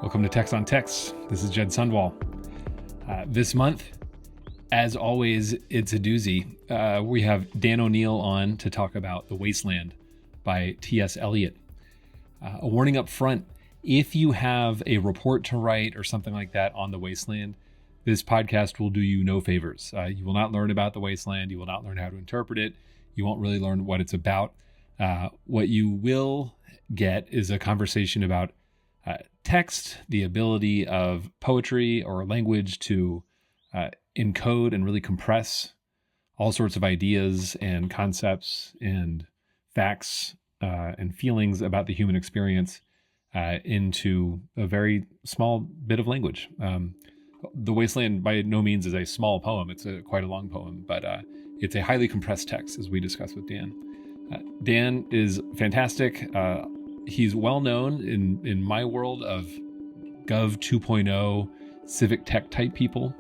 Welcome to Text on Text. This is Jed Sundwall. This month, as always, it's a doozy. We have Dan O'Neill on to talk about The Wasteland by T.S. Eliot. A warning up front, if you have a report to write or something like that on The Wasteland, this podcast will do you no favors. You will not learn about The Wasteland. You will not learn how to interpret it. You won't really learn what it's about. What you will get is a conversation about text, the ability of poetry or language to encode and really compress all sorts of ideas and concepts and facts and feelings about the human experience into a very small bit of language. The Wasteland by no means is a small poem. It's quite a long poem, but it's a highly compressed text, as we discussed with Dan. Dan is fantastic. He's well known in my world of Gov 2.0 civic tech type people.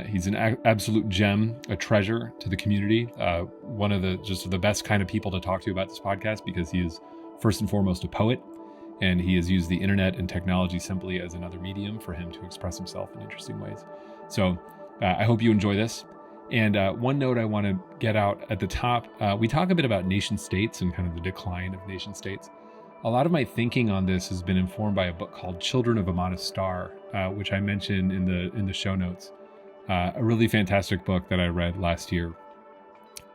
He's an absolute gem, a treasure to the community. One of the best kind of people to talk to about this podcast, because he is first and foremost a poet, and he has used the internet and technology simply as another medium for him to express himself in interesting ways. So I hope you enjoy this. And one note I want to get out at the top, we talk a bit about nation states and kind of the decline of nation states. A lot of my thinking on this has been informed by a book called Children of a Modest Star, which I mentioned in the show notes. A really fantastic book that I read last year.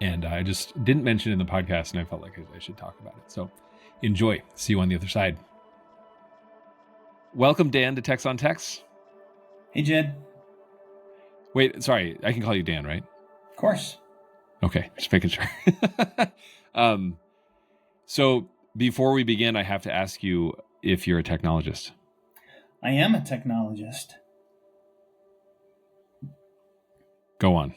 And I just didn't mention it in the podcast, and I felt like I should talk about it. So enjoy. See you on the other side. Welcome, Dan, to Text on Text. Hey, Jed. Wait, sorry. I can call you Dan, right? Of course. Okay, just making sure. So before we begin, I have to ask you if you're a technologist. I am a technologist. Go on.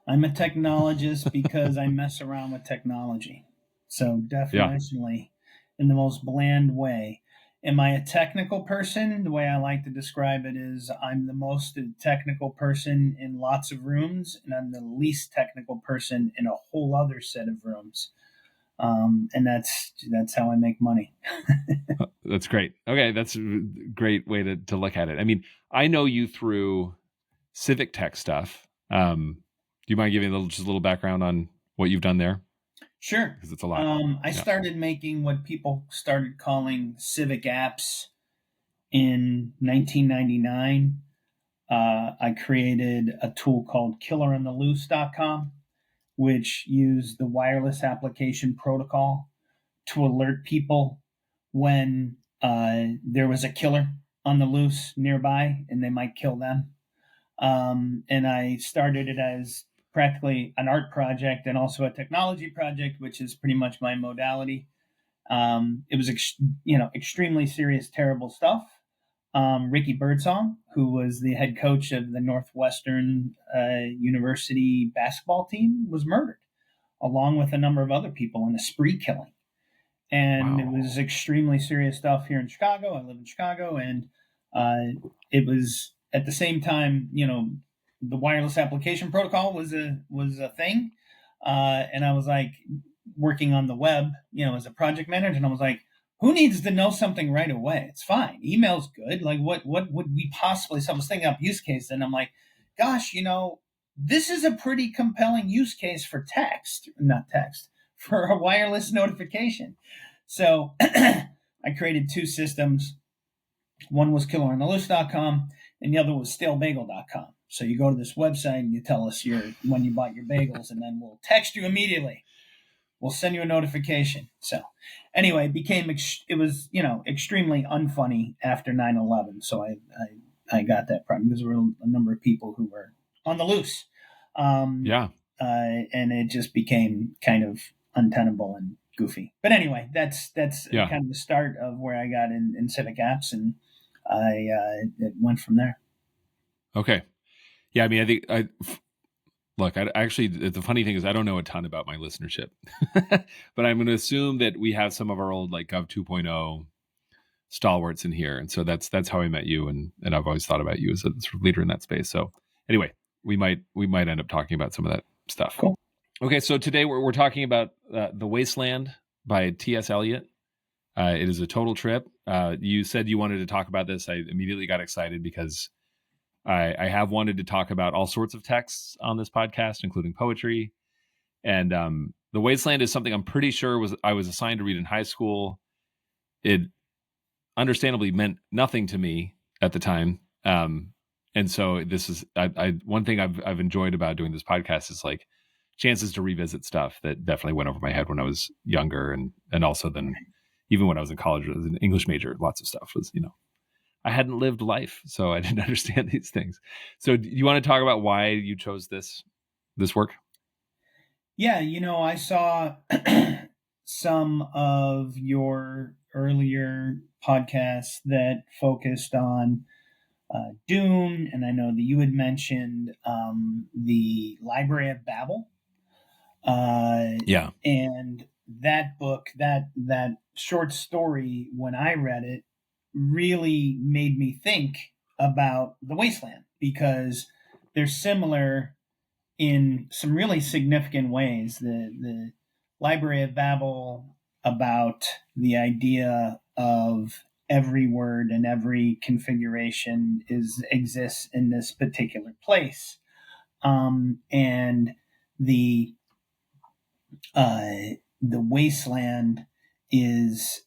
I'm a technologist because I mess around with technology. So definitionally, in the most bland way. Am I a technical person? The way I like to describe it is I'm the most technical person in lots of rooms, and I'm the least technical person in a whole other set of rooms. And that's how I make money. That's great. Okay, that's a great way to look at it. I mean, I know you through civic tech stuff. Do you mind giving just a little background on what you've done there? Sure. Because it's a lot. I started making what people started calling civic apps in 1999. I created a tool called killerandtheloose.com, which used the wireless application protocol to alert people when there was a killer on the loose nearby and they might kill them. And I started it as practically an art project and also a technology project, which is pretty much my modality. It was, extremely serious, terrible stuff. Ricky Birdsong, who was the head coach of the Northwestern University basketball team, was murdered, along with a number of other people in a spree killing. And It was extremely serious stuff here in Chicago. I live in Chicago, and it was at the same time, the wireless application protocol was a thing. And I was like working on the web, as a project manager. And I was like, who needs to know something right away? It's fine. Email's good. Like what would we possibly, so I was thinking up use case, and I'm like, gosh, this is a pretty compelling use case for for a wireless notification. So I created two systems. One was killerandtheloose.com and the other was stalebagel.com. So you go to this website and you tell us when you bought your bagels, and then we'll text you immediately. We'll send you a notification. So anyway, it was extremely unfunny after 9/11. So I got that problem because there were a number of people who were on the loose. And it just became kind of untenable and goofy. But anyway, that's kind of the start of where I got in civic apps, and it went from there. Okay. Yeah, I mean, I actually, the funny thing is I don't know a ton about my listenership, but I'm going to assume that we have some of our old Gov 2.0 stalwarts in here. And so that's how I met you. And I've always thought about you as a sort of leader in that space. So anyway, we might end up talking about some of that stuff. Cool. Okay. So today we're talking about The Wasteland by T.S. Eliot. It is a total trip. You said you wanted to talk about this. I immediately got excited because I have wanted to talk about all sorts of texts on this podcast, including poetry. And The Wasteland is something I'm pretty sure I was assigned to read in high school. It understandably meant nothing to me at the time. And so this is one thing I've enjoyed about doing this podcast is like chances to revisit stuff that definitely went over my head when I was younger, and also then even when I was in college as an English major, lots of stuff was, I hadn't lived life, so I didn't understand these things. So do you want to talk about why you chose this work? Yeah, I saw some of your earlier podcasts that focused on Dune, and I know that you had mentioned the Library of Babel. Yeah. And that book, that short story, when I read it, really made me think about the Wasteland because they're similar in some really significant ways. The Library of Babel about the idea of every word and every configuration exists in this particular place, and the the Wasteland is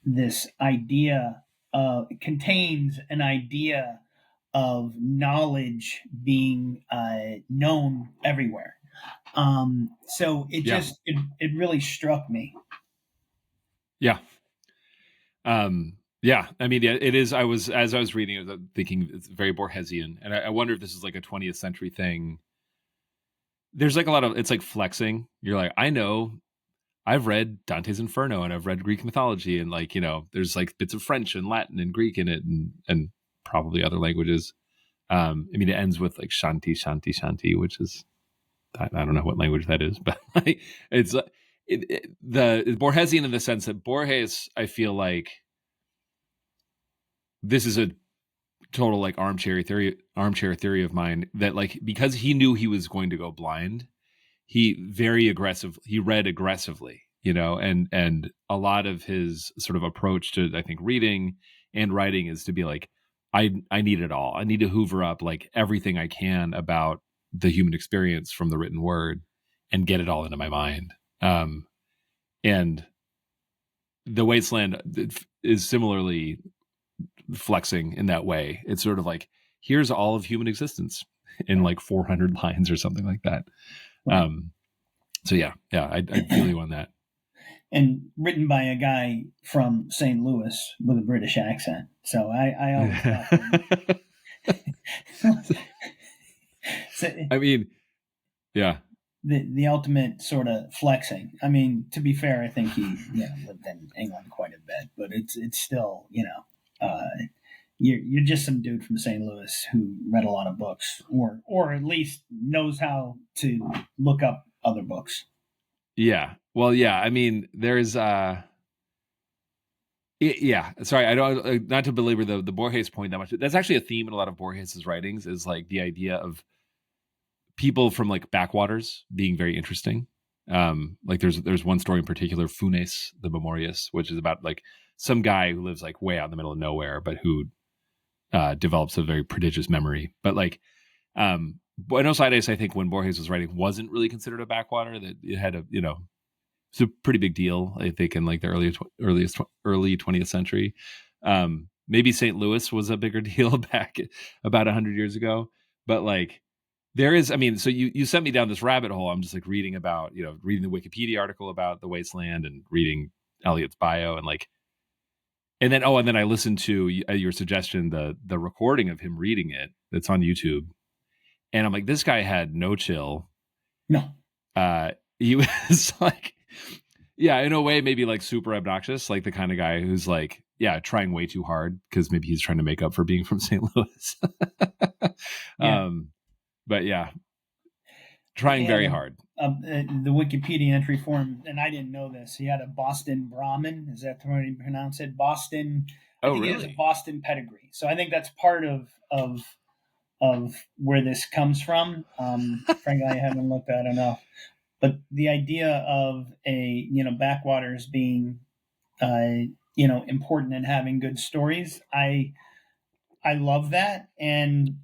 this idea, contains an idea of knowledge being known everywhere. So it Yeah. just it really struck me. Yeah. Yeah. I mean, yeah, it is. As I was reading it, I was thinking it's very Borgesian, and I wonder if this is like a 20th century thing. There's like a lot of, it's like flexing. You're like, I know I've read Dante's Inferno and I've read Greek mythology, and like, there's like bits of French and Latin and Greek in it, and probably other languages. I mean, it ends with like Shanti, Shanti, Shanti, which is, I don't know what language that is, but like, it's the Borgesian in the sense that Borges, I feel like this is a total like armchair theory of mine, that like, because he knew he was going to go blind, he read aggressively, and a lot of his sort of approach to, I think, reading and writing is to be like, I need it all. I need to hoover up like everything I can about the human experience from the written word and get it all into my mind. And The Wasteland is similarly flexing in that way. It's sort of like, here's all of human existence in like 400 lines or something like that. Right. So yeah, I feel you on that. And written by a guy from St. Louis with a British accent. So I always thought so, I mean, yeah, the ultimate sort of flexing. I mean, to be fair, I think he lived in England quite a bit, but it's still you're just some dude from St. Louis who read a lot of books, or at least knows how to look up other books. yeah. Well, yeah. I mean, there's yeah. Sorry, I don't, not to belabor the Borges point that much. That's actually a theme in a lot of Borges's writings, is like the idea of people from like backwaters being very interesting. Like there's one story in particular, Funes the Memorious, which is about like some guy who lives like way out in the middle of nowhere, but who develops a very prodigious memory. But like Buenos Aires, I think when Borges was writing, wasn't really considered a backwater. That it had a, it's a pretty big deal, I think, in like the early 20th century. Maybe St. Louis was a bigger deal back about 100 years ago, but like there is, I mean, so you sent me down this rabbit hole. I'm just like reading about, reading the Wikipedia article about the Wasteland and reading Eliot's bio, and like, and then I listened to your suggestion, the recording of him reading it that's on YouTube, and I'm like, this guy had no chill. No. He was like, yeah, in a way, maybe like super obnoxious, like the kind of guy who's like, yeah, trying way too hard because maybe he's trying to make up for being from St. Louis. Yeah. But yeah, trying very hard. The Wikipedia entry form, and I didn't know this. He had a Boston Brahmin. Is that the way you pronounce it? Boston. I think he has a Boston pedigree. So I think that's part of where this comes from. Frankly, I haven't looked at enough. but the idea of backwaters being important and having good stories, I love that. And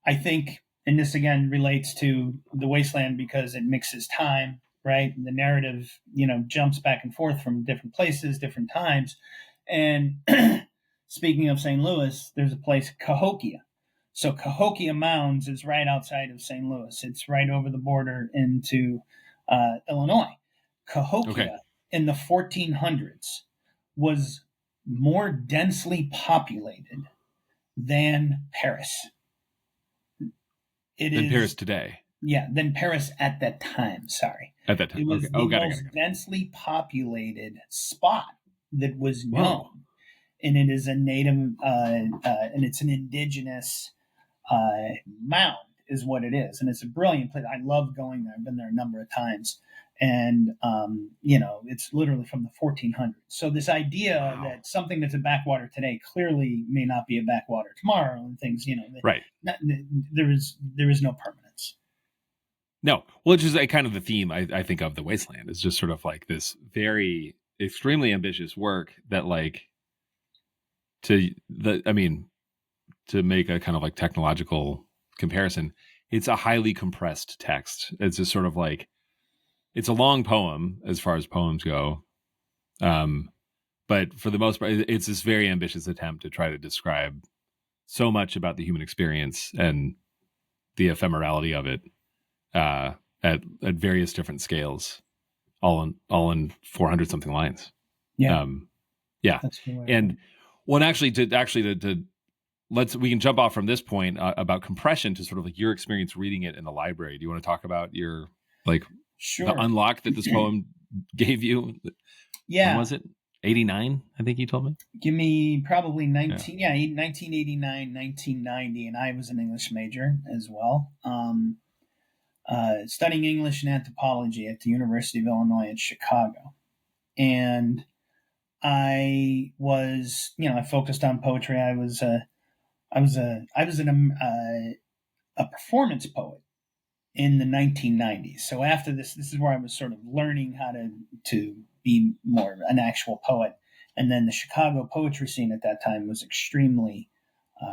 I think, and this again relates to the Wasteland because it mixes time, right? The narrative, jumps back and forth from different places, different times. And speaking of St. Louis, there's a place, Cahokia. So Cahokia Mounds is right outside of St. Louis. It's right over the border into Illinois. Cahokia Okay. in the 1400s was more densely populated than Paris. Than Paris today. Yeah, than Paris at that time. Sorry. At that time. It was okay. the most densely populated spot that was known. Whoa. And it is a native, and it's an indigenous mound, is what it is. And it's a brilliant place. I love going there. I've been there a number of times. And, it's literally from the 1400s. So this idea that something that's a backwater today clearly may not be a backwater tomorrow and things, right. There is no permanence. No. Well, it's just kind of the theme I think of the Wasteland is just sort of like this very extremely ambitious work that to make a kind of like technological comparison, it's a highly compressed text. It's just sort of like, it's a long poem as far as poems go. But for the most part, it's this very ambitious attempt to try to describe so much about the human experience and the ephemerality of it at various different scales, all in 400 something lines. Yeah. Yeah. And well, actually to we can jump off from this point about compression to sort of like your experience reading it in the library. Do you want to talk about your Sure. the unlock that this poem gave you? Yeah. When was it? 89, I think you told me. Give me probably 1989, 1990, and I was an English major as well. Studying English and anthropology at the University of Illinois at Chicago. And I was, I focused on poetry. I was a performance poet in the 1990s. So after this is where I was sort of learning how to be more an actual poet. And then the Chicago poetry scene at that time was extremely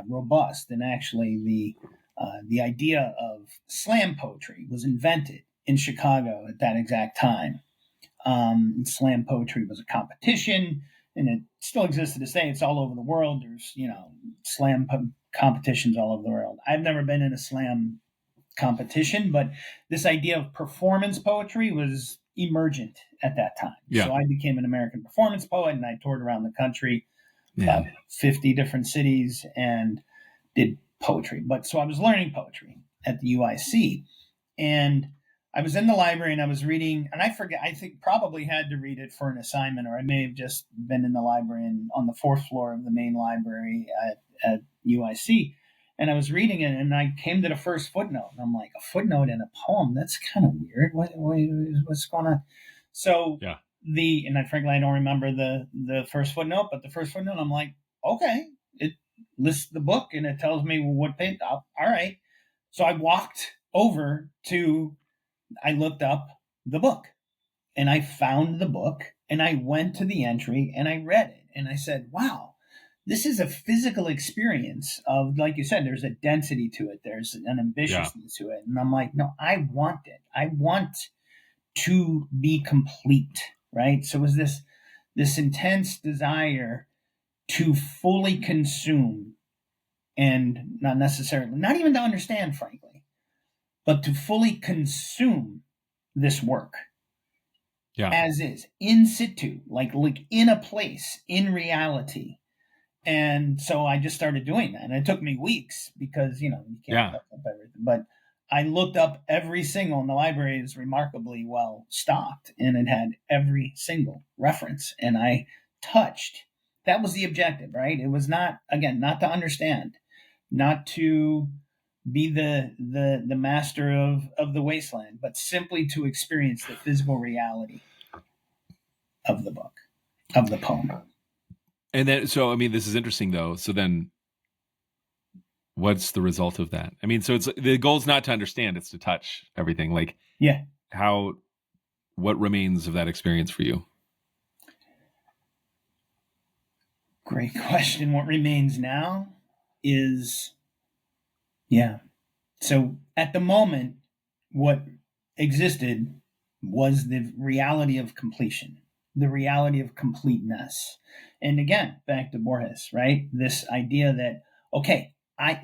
robust. And actually the idea of slam poetry was invented in Chicago at that exact time. Slam poetry was a competition, and it still exists to this day. It's all over the world. There's, slam competitions all over the world. I've never been in a slam competition, but this idea of performance poetry was emergent at that time. Yeah. So I became an American performance poet, and I toured around the country, about 50 different cities, and did poetry. But so I was learning poetry at the UIC, and I was in the library and I was reading, and I think probably had to read it for an assignment, or I may have just been in the library and on the fourth floor of the main library at UIC. And I was reading it, and I came to the first footnote, and I'm like, a footnote in a poem? That's kind of weird. What's going on? So frankly, I don't remember the first footnote, but the first footnote, I'm like, okay, it lists the book and it tells me what page. All right. So I walked over I looked up the book, and I found the book, and I went to the entry and I read it, and I said, wow. This is a physical experience of, like you said, there's a density to it. There's an ambitiousness to it. And I'm like, no, I want it. I want to be complete, right? So it was this intense desire to fully consume, and not even to understand, frankly, but to fully consume this work as is, in situ, like in a place, in reality. And so I just started doing that. And it took me weeks because, you can't look up everything. But I looked up every single, and the library is remarkably well stocked, and it had every single reference. And I touched. That was the objective, right? It was not to understand, not to be the master of the wasteland, but simply to experience the physical reality of the book, of the poem. And then, so, I mean, this is interesting though. So then what's the result of that? I mean, so the goal is not to understand, it's to touch everything. Like, how what remains of that experience for you? Great question. What remains now is, yeah. So at the moment, what existed was the reality of completion, the reality of completeness. And again, back to Borges, right? This idea that, okay,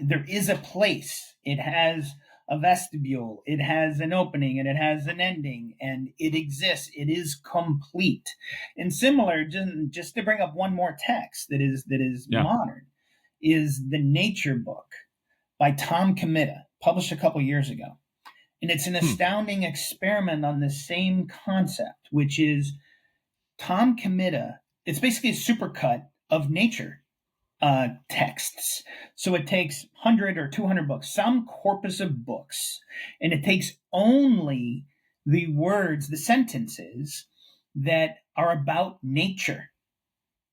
there is a place. It has a vestibule, it has an opening, and it has an ending, and it exists. It is complete. And similar, just to bring up one more text that is Yeah. modern, is the Nature book by Tom Comita, published a couple years ago. And it's an astounding experiment on the same concept, which is Tom Comita. It's basically a supercut of nature texts. So it takes 100 or 200 books, some corpus of books, and it takes only the words, the sentences that are about nature,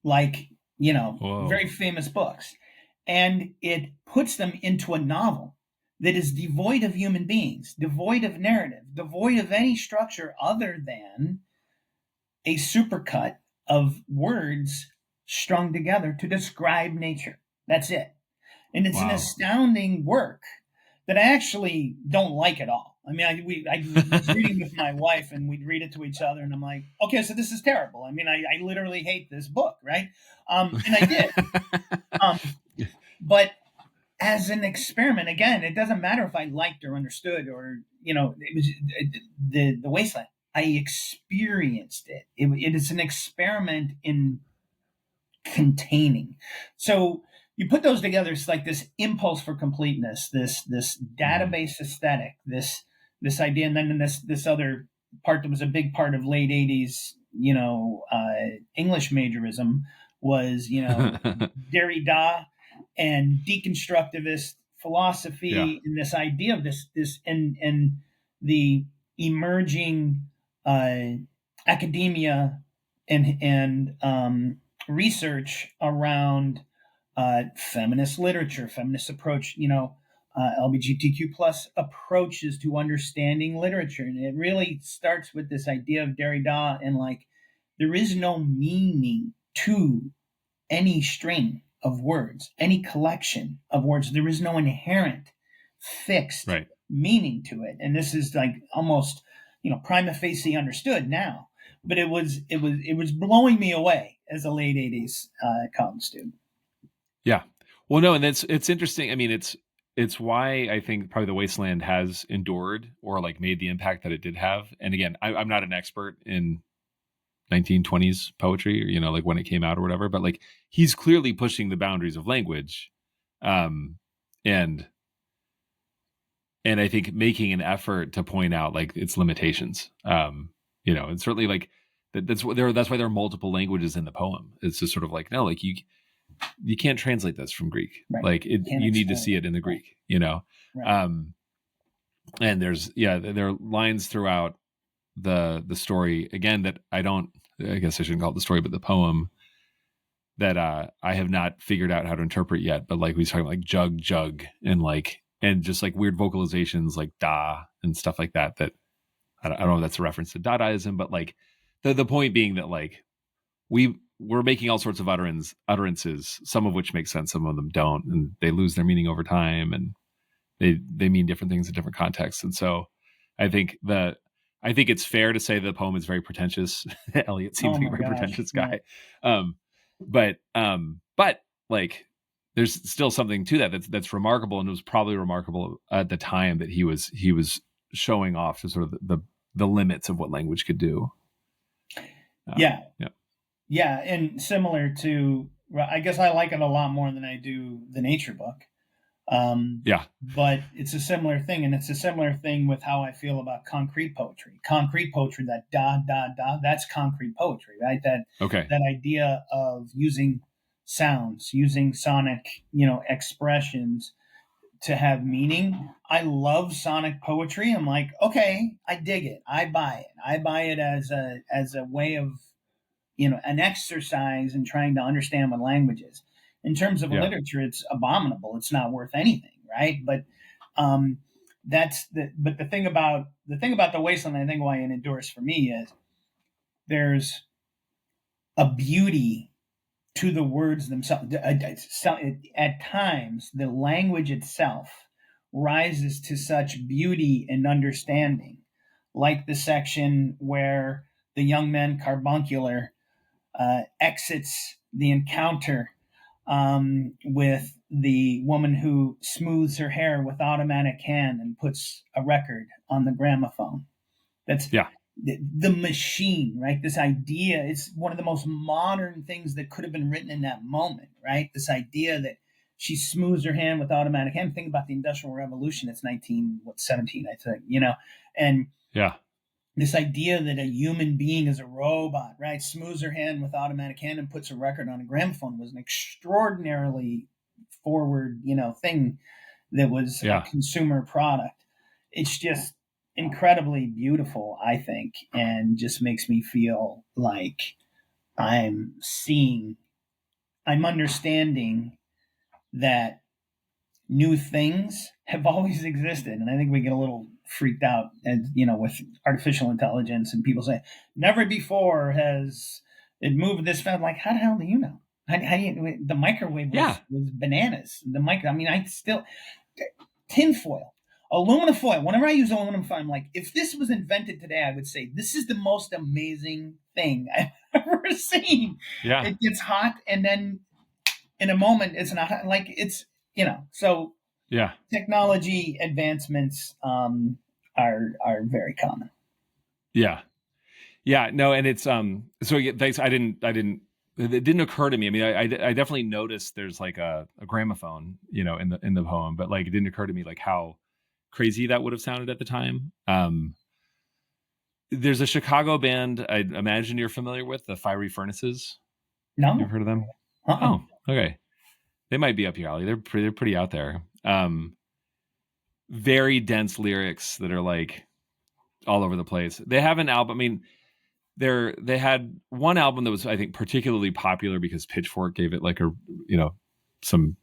like, Whoa. very famous books. And it puts them into a novel that is devoid of human beings, devoid of narrative, devoid of any structure other than a supercut of words strung together to describe nature. That's it. And it's an Wow. astounding work that I actually don't like at all. I mean, I was reading with my wife, and we'd read it to each other, and I'm like, okay, so this is terrible. I mean, I literally hate this book, right? And I did. But as an experiment, again, it doesn't matter if I liked or understood, or it was the wasteland. I experienced it. It is an experiment in containing. So you put those together, it's like this impulse for completeness, this database aesthetic, this idea, and then this other part that was a big part of late '80s, English majorism was, Derrida and deconstructivist philosophy, Yeah. and this idea of this and the emerging academia and research around feminist literature, feminist approach, LGBTQ plus approaches to understanding literature. And it really starts with this idea of Derrida, and like, there is no meaning to any string of words, any collection of words. There is no inherent fixed Right. meaning to it. And this is like almost, prima facie understood now. But it was blowing me away as a late '80s college student. Yeah. Well, no, and it's interesting. I mean, it's why I think probably the Wasteland has endured, or like made the impact that it did have. And again, I'm not an expert in 1920s poetry, or, like when it came out or whatever, but like he's clearly pushing the boundaries of language, and I think making an effort to point out like its limitations. And certainly like that's why there are multiple languages in the poem. It's just sort of like, no, like you can't translate this from Greek. Right. Like you need to see it in the Greek, Right. And there are lines throughout the story, again, that I guess I shouldn't call it the story, but the poem, that I have not figured out how to interpret yet. But like we was talking about, like jug, and just like weird vocalizations like da and stuff like that. That I don't know if that's a reference to Dadaism, but like the point being that like we're making all sorts of utterances, some of which make sense, some of them don't, and they lose their meaning over time, and they mean different things in different contexts. And so I think it's fair to say the poem is very pretentious. Eliot seems like a very pretentious guy. Yeah. But like there's still something to that's remarkable, and it was probably remarkable at the time that he was showing off to sort of the limits of what language could do. Yeah. Yeah. Yeah. And similar to, I guess I like it a lot more than I do the Nature book. Yeah. But it's a similar thing, and it's a similar thing with how I feel about concrete poetry. Concrete poetry, that da da da, that's concrete poetry, right? That idea of using sounds, using sonic, expressions to have meaning. I love sonic poetry. I'm like, okay, I dig it. I buy it. I buy it as a way of, an exercise in trying to understand what language is. In terms of literature, it's abominable. It's not worth anything, right? But but the thing about the wasteland, I think why it endures for me is there's a beauty to the words themselves. At times, the language itself rises to such beauty and understanding, like the section where the young man Carbuncular exits the encounter with the woman who smooths her hair with automatic hand and puts a record on the gramophone. That's Yeah. the machine, right? This idea, it's one of the most modern things that could have been written in that moment, right? This idea that she smooths her hand with automatic hand. Think about the Industrial Revolution. It's 1917, I think, and Yeah. this idea that a human being is a robot, right? Smooths her hand with automatic hand and puts a record on a gramophone was an extraordinarily forward, thing that was a Yeah. consumer product. It's just incredibly beautiful, I think, and just makes me feel like I'm understanding that new things have always existed. And I think we get a little freaked out, and with artificial intelligence and people say never before has it moved this fast. Like, how the hell do you know? How do you, the microwave Yeah. was bananas. I still tinfoil, aluminum foil. Whenever I use aluminum foil, I'm like, if this was invented today, I would say this is the most amazing thing I've ever seen. Yeah. It gets hot, and then in a moment, it's not hot. Like so. Yeah. Technology advancements are very common. Yeah. Yeah. No, and it's so yeah, thanks. It didn't occur to me. I mean, I definitely noticed there's like a gramophone, in the poem, but like it didn't occur to me like how crazy that would have sounded at the time. There's a Chicago band I imagine you're familiar with, the Fiery Furnaces. No, You've heard of them? uh-uh. Oh, okay. They might be up your alley. They're pretty out there. Very dense lyrics that are like all over the place. They have an album. I mean, they had one album that was, I think, particularly popular because Pitchfork gave it like some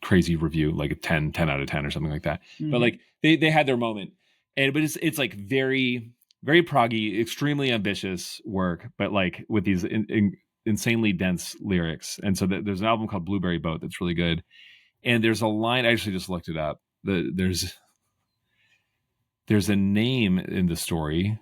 crazy review, like a 10 out of 10 or something like that. Mm-hmm. But like they had their moment, but it's like very, very proggy, extremely ambitious work, but like with these insanely dense lyrics. And so there's an album called Blueberry Boat that's really good. And there's a line, I actually just looked it up. There's a name in the story,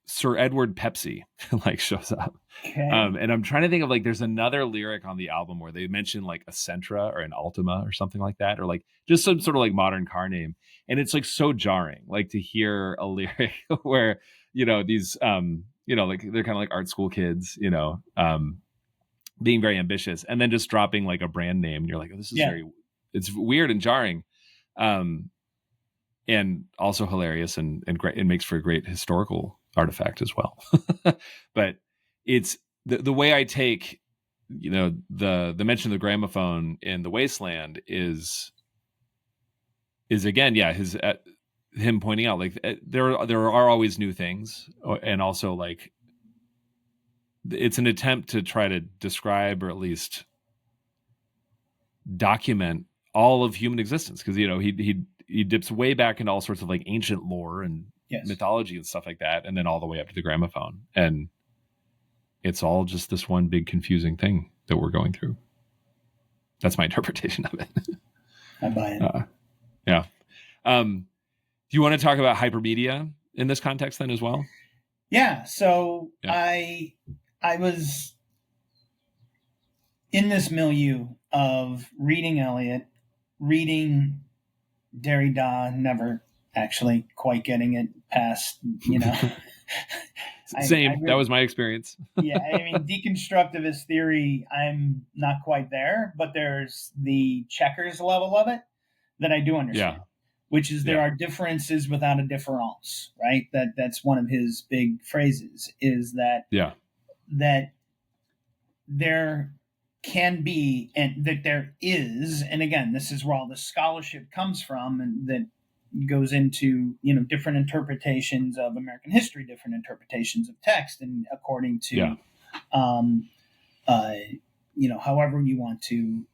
Sir Edward Pepsi, like shows up. Okay. And I'm trying to think of like, there's another lyric on the album where they mention like a Sentra or an Altima or something like that, or like just some sort of like modern car name. And it's like so jarring, like to hear a lyric where, these, like they're kind of like art school kids, being very ambitious and then just dropping like a brand name. And you're like, oh, this is it's weird and jarring. And also hilarious and great. It makes for a great historical artifact as well. But it's the way I take, the mention of the gramophone in The Wasteland is again, him pointing out like there are always new things, and also like it's an attempt to try to describe or at least document all of human existence, because he dips way back into all sorts of like ancient lore and mythology and stuff like that, and then all the way up to the gramophone, and it's all just this one big confusing thing that we're going through. That's my interpretation of it. I buy it. Yeah. Do you want to talk about hypermedia in this context then as well? Yeah. So I was in this milieu of reading Eliot, reading Derrida, never actually quite getting it past, Same. That was my experience. Yeah, I mean, deconstructivist theory, I'm not quite there, but there's the checkers level of it that I do understand, which is there are differences without a difference, right? That's one of his big phrases, is that that there can be, and that there is, and again, this is where all the scholarship comes from, and that goes into different interpretations of American history, different interpretations of text, and according to however you want to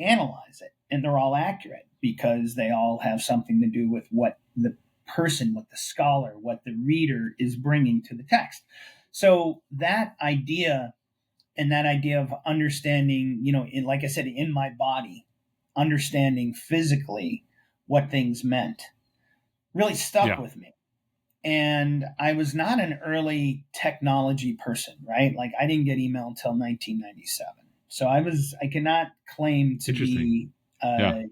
analyze it. and they're all accurate because they all have something to do with what the person, what the scholar, what the reader is bringing to the text. So that idea, and that idea of understanding, like I said, in my body, understanding physically what things meant, really stuck Yeah. with me. And I was not an early technology person, right? Like I didn't get email until 1997. So I cannot claim to Interesting. be, Yeah.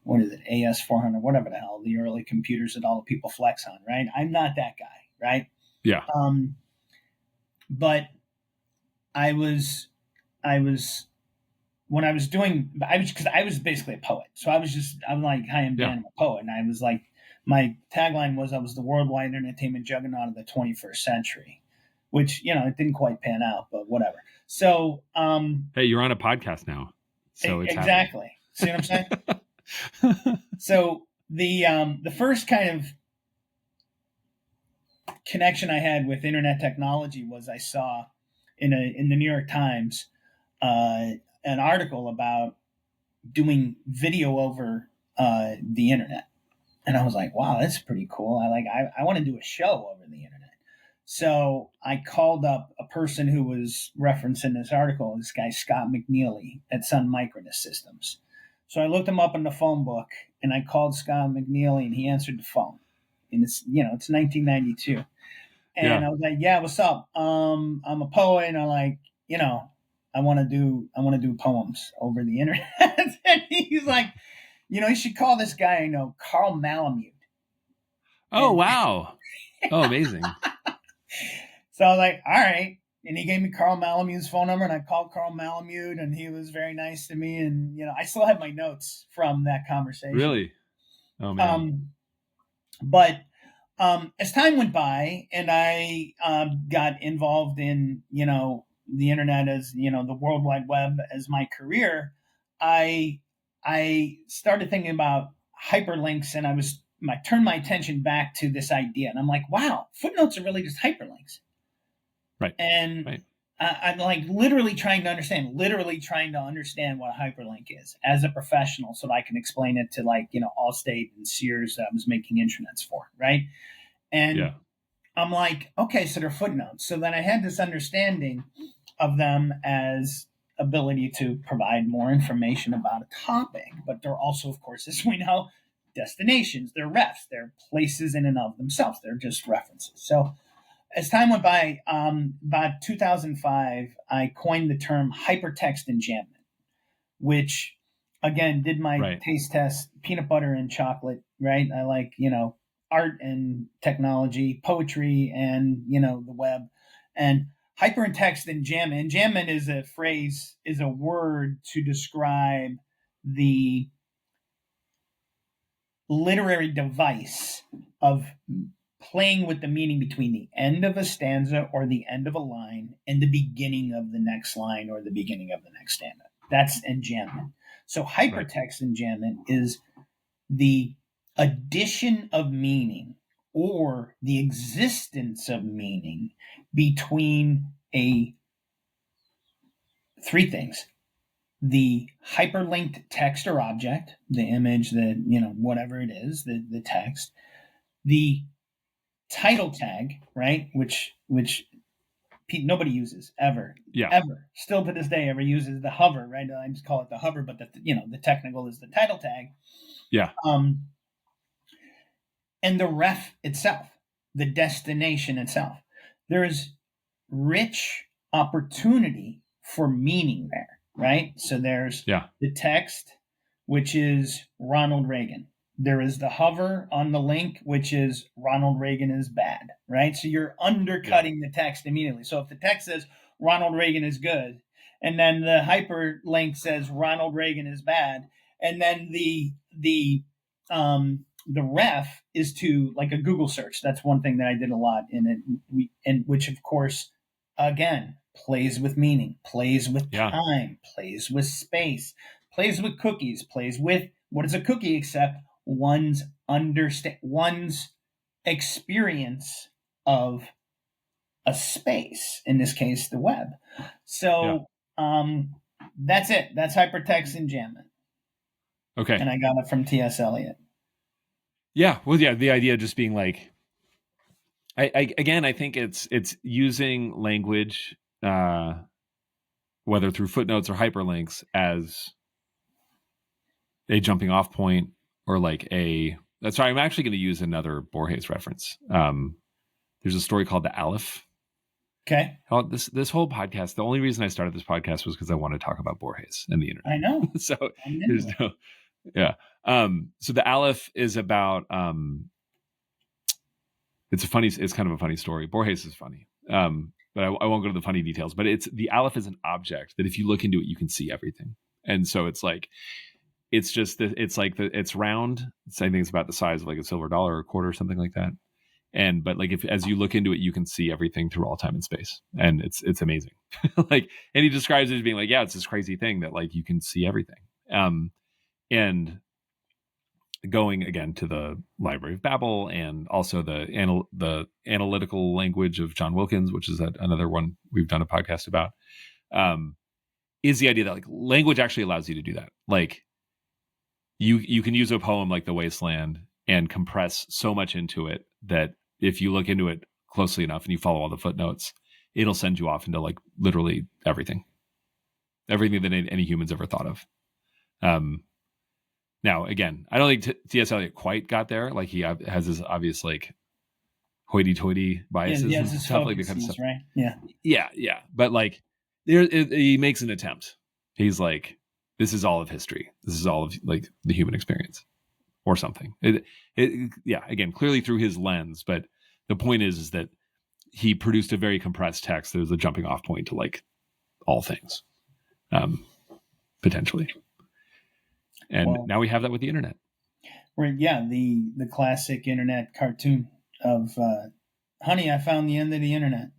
what is it, AS400, whatever the hell, the early computers that all the people flex on, right? I'm not that guy, right? Yeah. But I was, I was, when I was doing, because I was basically a poet. So I'm like, hi, I'm Yeah. Dan, I'm a poet. And I was like, my tagline was, I was the worldwide entertainment juggernaut of the 21st century, which, it didn't quite pan out, but whatever. So, Hey, you're on a podcast now, so it's happening. exactly. See what I'm saying? So the first kind of connection I had with internet technology was I saw in the New York Times an article about doing video over the internet, and I was like, wow, that's pretty cool. I want to do a show over the internet. So I called up a person who was referenced in this article, this guy Scott McNeely at Sun Micronis Systems. So I looked him up in the phone book, and I called Scott McNeely, and he answered the phone. And it's 1992, and Yeah. I was like, yeah, what's up? I'm a poet, and I want to do poems over the internet. And he's like, you should call this guy I know, Carl Malamute. Oh, wow. Oh, amazing. So I was like, all right. And he gave me Carl Malamute's phone number, and I called Carl Malamute, and he was very nice to me. And I still have my notes from that conversation. Really? Oh, man. But as time went by, and I got involved in the internet as the World Wide Web as my career, I started thinking about hyperlinks, and I turned my attention back to this idea, and I'm like, wow, footnotes are really just hyperlinks. Right. And Right. I'm like literally trying to understand what a hyperlink is as a professional, so that I can explain it to Allstate and Sears that I was making intranets for, right? And Yeah. I'm like, okay, so they're footnotes. So then I had this understanding of them as ability to provide more information about a topic, but they're also, of course, as we know, destinations. They're refs. They're places in and of themselves. They're just references. So as time went by, about 2005, I coined the term hypertext enjambment, which again did my Right. taste test, peanut butter and chocolate, right? I like, art and technology, poetry and, the web. And hypertext enjambment. Enjambment is a phrase, is a word to describe the literary device of playing with the meaning between the end of a stanza or the end of a line and the beginning of the next line or the beginning of the next stanza. That's enjambment. So hypertext enjambment is the addition of meaning or the existence of meaning between three things: the hyperlinked text or object, the image, the whatever it is, the text, the title tag, right, which nobody uses ever, Yeah. ever, still to this day, ever uses the hover, right? I just call it the hover, but the technical is the title tag. Yeah. And the ref itself, the destination itself. There is rich opportunity for meaning there, right? So there's the text, which is Ronald Reagan. There is the hover on the link, which is Ronald Reagan is bad, right? So you're undercutting the text immediately. So if the text says Ronald Reagan is good, and then the hyperlink says Ronald Reagan is bad, and then the ref is to like a Google search. That's one thing that I did a lot in it, and which of course, again, plays with meaning, plays with time, plays with space, plays with cookies, plays with what is a cookie except one's experience of a space, in this case the web. So That's it. That's hypertext enjambment. Okay. And I got it from T.S. Eliot. Yeah. Well, yeah. The idea of just being like, I think it's using language, whether through footnotes or hyperlinks, as a jumping off point, or like a. Sorry, I'm actually going to use another Borges reference. There's a story called The Aleph. Okay. This whole podcast, the only reason I started this podcast was because I want to talk about Borges and the internet. I know. So there's no, yeah. So The Aleph is about, it's kind of a funny story. Borges is funny. But I won't go to the funny details, but the Aleph is an object that if you look into it, you can see everything. And so it's like, it's round. I think it's about the size of like a silver dollar or a quarter or something like that. But like, as you look into it, you can see everything through all time and space. And it's amazing. Like, and he describes it as being like, yeah, it's this crazy thing that like, you can see everything. And going again to the Library of Babel, and also the analytical language of John Wilkins, which is another one we've done a podcast about, is the idea that like language actually allows you to do that. Like you can use a poem like The Wasteland and compress so much into it that if you look into it closely enough and you follow all the footnotes, it'll send you off into like literally everything that any humans ever thought of. Now, again, I don't think T.S. Eliot quite got there. Like he has this obvious like hoity-toity biases and stuff like that kind of stuff. Right? Yeah. But like he makes an attempt. He's like, this is all of history. This is all of like the human experience or something. Again, clearly through his lens. But the point is that he produced a very compressed text that was a jumping off point to like all things, potentially. And now we have that with the internet. Right. Yeah. The classic internet cartoon of, honey, I found the end of the internet.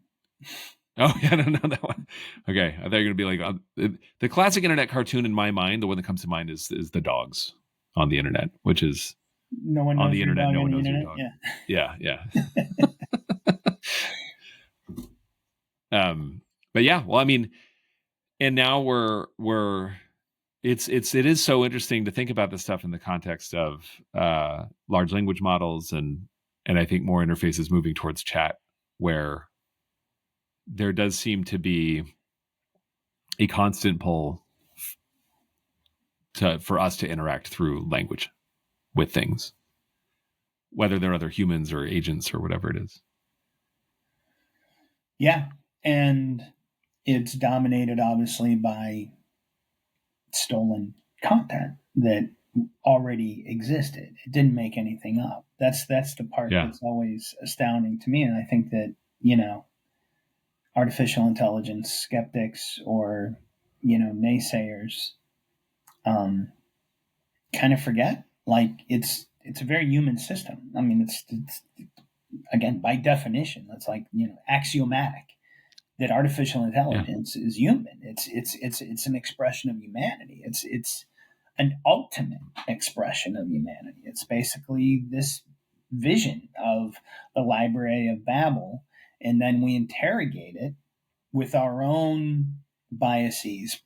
Oh, yeah, I don't know that one. Okay. I thought you were going to be like, the classic internet cartoon in my mind, the one that comes to mind is the dogs on the internet, which is no one knows on the internet. No one knows your dog. Yeah. But yeah, well, I mean, and now it is so interesting to think about this stuff in the context of large language models and I think more interfaces moving towards chat, where there does seem to be a constant pull for us to interact through language with things, whether they're other humans or agents or whatever it is. Yeah. And it's dominated obviously by stolen content that already existed. It didn't make anything up. That's the part that's always astounding to me. And I think that, artificial intelligence skeptics or, naysayers kind of forget, like it's a very human system. I mean, it's again, by definition, that's like, axiomatic that artificial intelligence is human. It's an expression of humanity. It's an ultimate expression of humanity. It's basically this vision of the Library of Babel, and then we interrogate it with our own biases,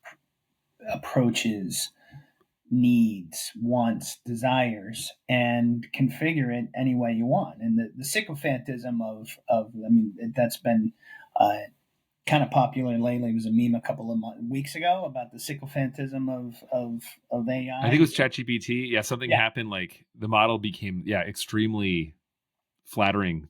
approaches, needs, wants, desires, and configure it any way you want. And the sycophantism of I mean, that's been kind of popular lately. It was a meme a couple of weeks ago about the sycophantism of AI. I think it was ChatGPT. Yeah, something happened. Like the model became extremely flattering.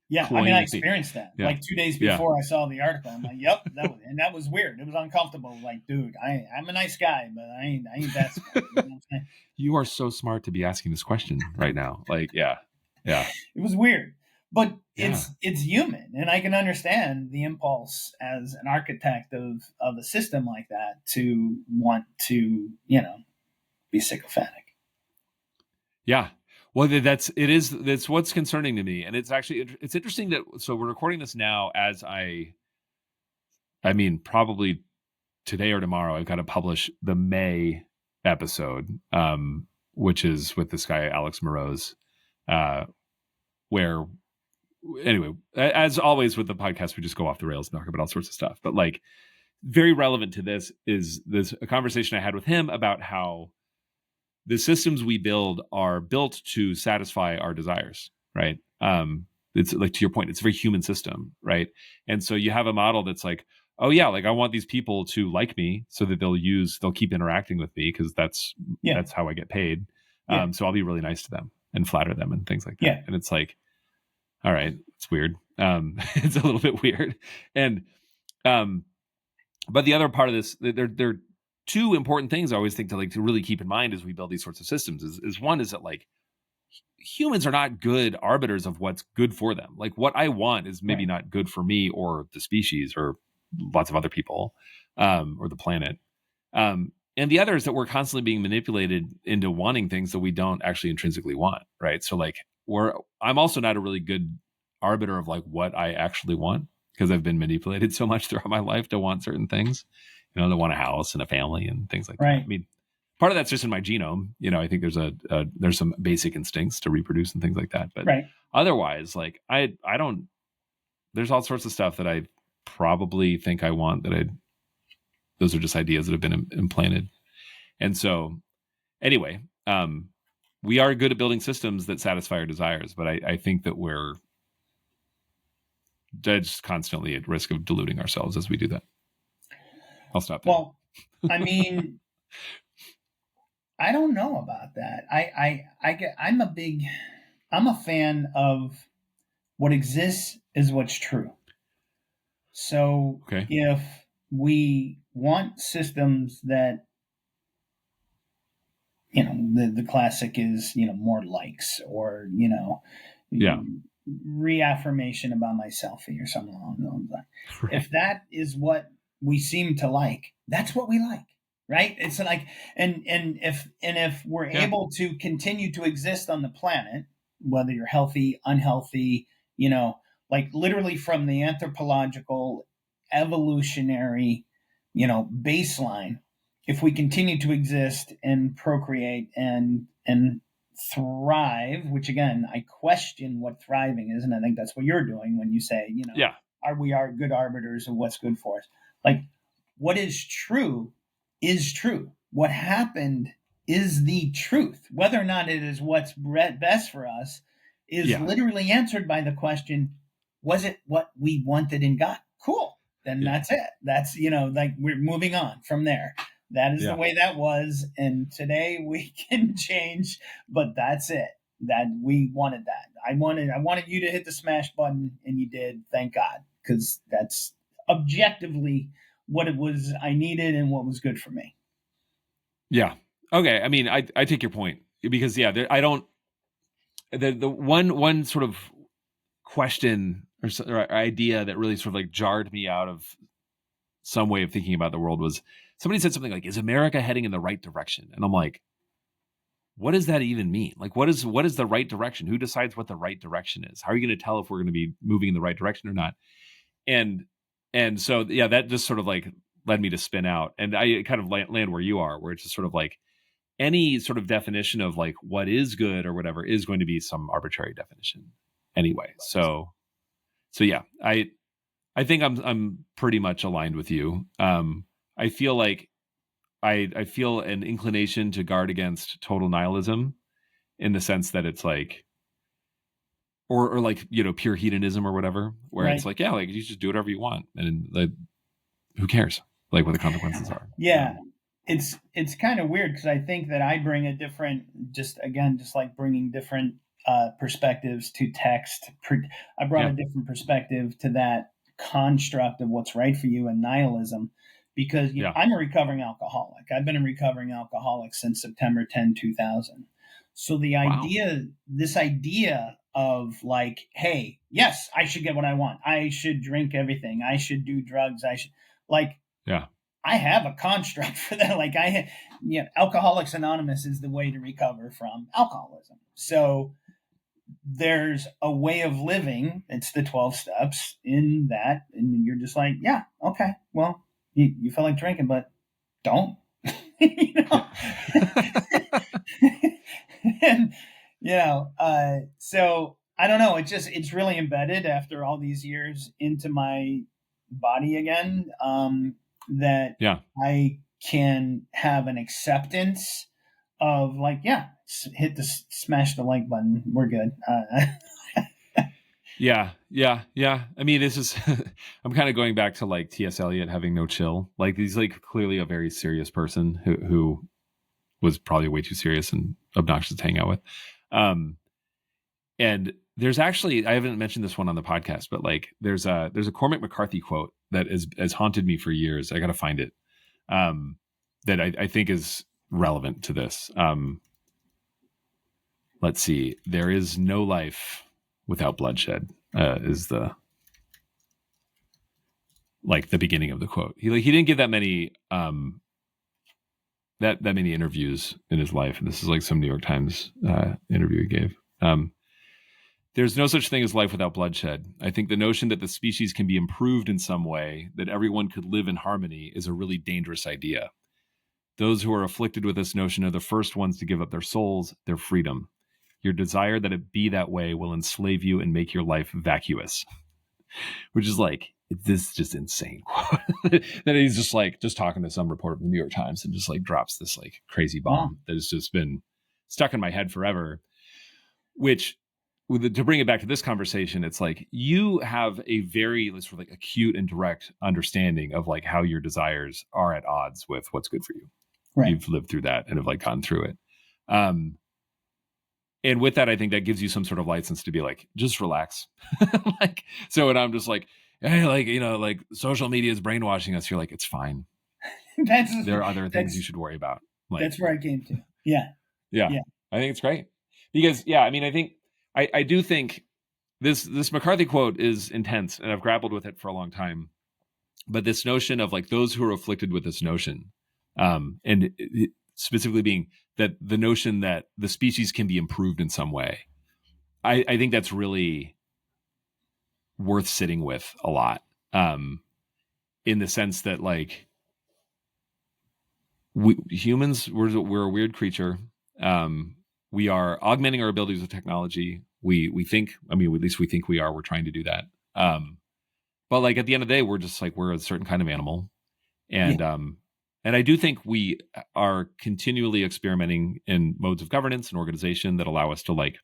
Yeah, I mean, I experienced that. Like 2 days before I saw the article, I'm like, "Yep," that was weird. It was uncomfortable. Like, dude, I'm a nice guy, but I ain't that smart. You know what I'm saying? You are so smart to be asking this question right now. Like, yeah. It was weird. But it's human, and I can understand the impulse as an architect of a system like that to want to, be sycophantic. Yeah. Well, that's what's concerning to me. And it's interesting that, so we're recording this now as I mean, probably today or tomorrow, I've got to publish the May episode, which is with this guy, Alex Moroz, where, anyway, as always with the podcast, we just go off the rails and talk about all sorts of stuff. But like very relevant to this is a conversation I had with him about how the systems we build are built to satisfy our desires, right? It's like, to your point, it's a very human system, right? And so you have a model that's like, oh yeah, like I want these people to like me so that they'll keep interacting with me because that's how I get paid. So I'll be really nice to them and flatter them and things like that. Yeah. And it's like, all right, it's weird. It's a little bit weird. And but the other part of this, there are two important things I always think to really keep in mind as we build these sorts of systems. Is one is that like humans are not good arbiters of what's good for them. Like what I want is maybe not good for me or the species or lots of other people, or the planet. And the other is that we're constantly being manipulated into wanting things that we don't actually intrinsically want, right? So like I'm also not a really good arbiter of like what I actually want because I've been manipulated so much throughout my life to want certain things, to want a house and a family and things like that. I mean, part of that's just in my genome. I think there's some basic instincts to reproduce and things like that. But otherwise, like I don't, there's all sorts of stuff that I probably think I want those are just ideas that have been implanted. And so anyway, we are good at building systems that satisfy our desires, but I think that we're just constantly at risk of deluding ourselves as we do that. I'll stop there. Well, I mean, I don't know about that. I'm a fan of what exists is what's true. So if we want systems that, the classic is, more likes or, reaffirmation about my selfie or something along those lines. If that is what we seem to like, that's what we like, right? It's like, and if we're able to continue to exist on the planet, whether you're healthy, unhealthy, like literally from the anthropological evolutionary, baseline, if we continue to exist and procreate and thrive, which again, I question what thriving is, and I think that's what you're doing when you say, are we good arbiters of what's good for us? Like, what is true is true. What happened is the truth. Whether or not it is what's best for us is literally answered by the question, was it what we wanted and got? Cool. Then that's it. That's, like we're moving on from there. That is the way that was. And today we can change, but that's it. That we wanted that. I wanted you to hit the smash button and you did. Thank God. Because that's objectively what it was I needed and what was good for me. Yeah. Okay. I mean, I take your point because I don't, the one sort of question or idea that really sort of like jarred me out of some way of thinking about the world was somebody said something like, is America heading in the right direction? And I'm like, what does that even mean? Like, what is the right direction? Who decides what the right direction is? How are you going to tell if we're going to be moving in the right direction or not? And so, that just sort of like led me to spin out, and I kind of land where you are, where it's just sort of like any sort of definition of like what is good or whatever is going to be some arbitrary definition anyway. So yeah, I think I'm pretty much aligned with you. I feel like I feel an inclination to guard against total nihilism in the sense that it's like, or like, pure hedonism or whatever, where it's like, like you just do whatever you want. And like, who cares? Like what the consequences are. Yeah. It's kind of weird because I think that I bring a different, just like bringing different perspectives to text. I brought a different perspective to that construct of what's right for you and nihilism, because I'm a recovering alcoholic. I've been a recovering alcoholic since September 10, 2000. So the this idea of like, hey, yes, I should get what I want. I should drink everything. I should do drugs. I should I have a construct for that. Like Alcoholics Anonymous is the way to recover from alcoholism. So there's a way of living. It's the 12 steps in that. And you're just like, yeah, okay, well, you feel like drinking, but don't, and, so I don't know. It's really embedded after all these years into my body again. that Yeah. I can have an acceptance of like, yeah, smash the like button. We're good. Yeah. I mean, this is, I'm kind of going back to like T.S. Eliot having no chill. Like he's like clearly a very serious person who was probably way too serious and obnoxious to hang out with. And there's actually, I haven't mentioned this one on the podcast, but like there's a Cormac McCarthy quote that has haunted me for years. I got to find it. That I think is relevant to this. Let's see. There is no life without bloodshed, is the beginning of the quote. He didn't give that many that many interviews in his life, and this is like some New York Times interview he gave. There's no such thing as life without bloodshed. I think the notion that the species can be improved in some way, that everyone could live in harmony, is a really dangerous idea. Those who are afflicted with this notion are the first ones to give up their souls, their freedom. Your desire that it be that way will enslave you and make your life vacuous. Which is like, this is just insane quote. That he's just talking to some reporter from the New York Times and just like drops this like crazy bomb that has just been stuck in my head forever. Which, to bring it back to this conversation, it's like you have a very sort of like acute and direct understanding of like how your desires are at odds with what's good for you. Right. You've lived through that and have like gone through it. And with that, I think that gives you some sort of license to be like, just relax. Like, so when I'm just like, hey, like, you know, like social media is brainwashing us, you're like, it's fine. There are other things you should worry about. Like, that's where I came to. Yeah. I think it's great because, I mean, I think, I do think this McCarthy quote is intense, and I've grappled with it for a long time. But this notion of like those who are afflicted with this notion, and specifically being that the notion that the species can be improved in some way, I think that's really worth sitting with a lot, in the sense that like humans, we're a weird creature. We are augmenting our abilities with technology. We think, I mean, at least we think we are. We're trying to do that. But like at the end of the day, we're just like, we're a certain kind of animal. And and I do think we are continually experimenting in modes of governance and organization that allow us to like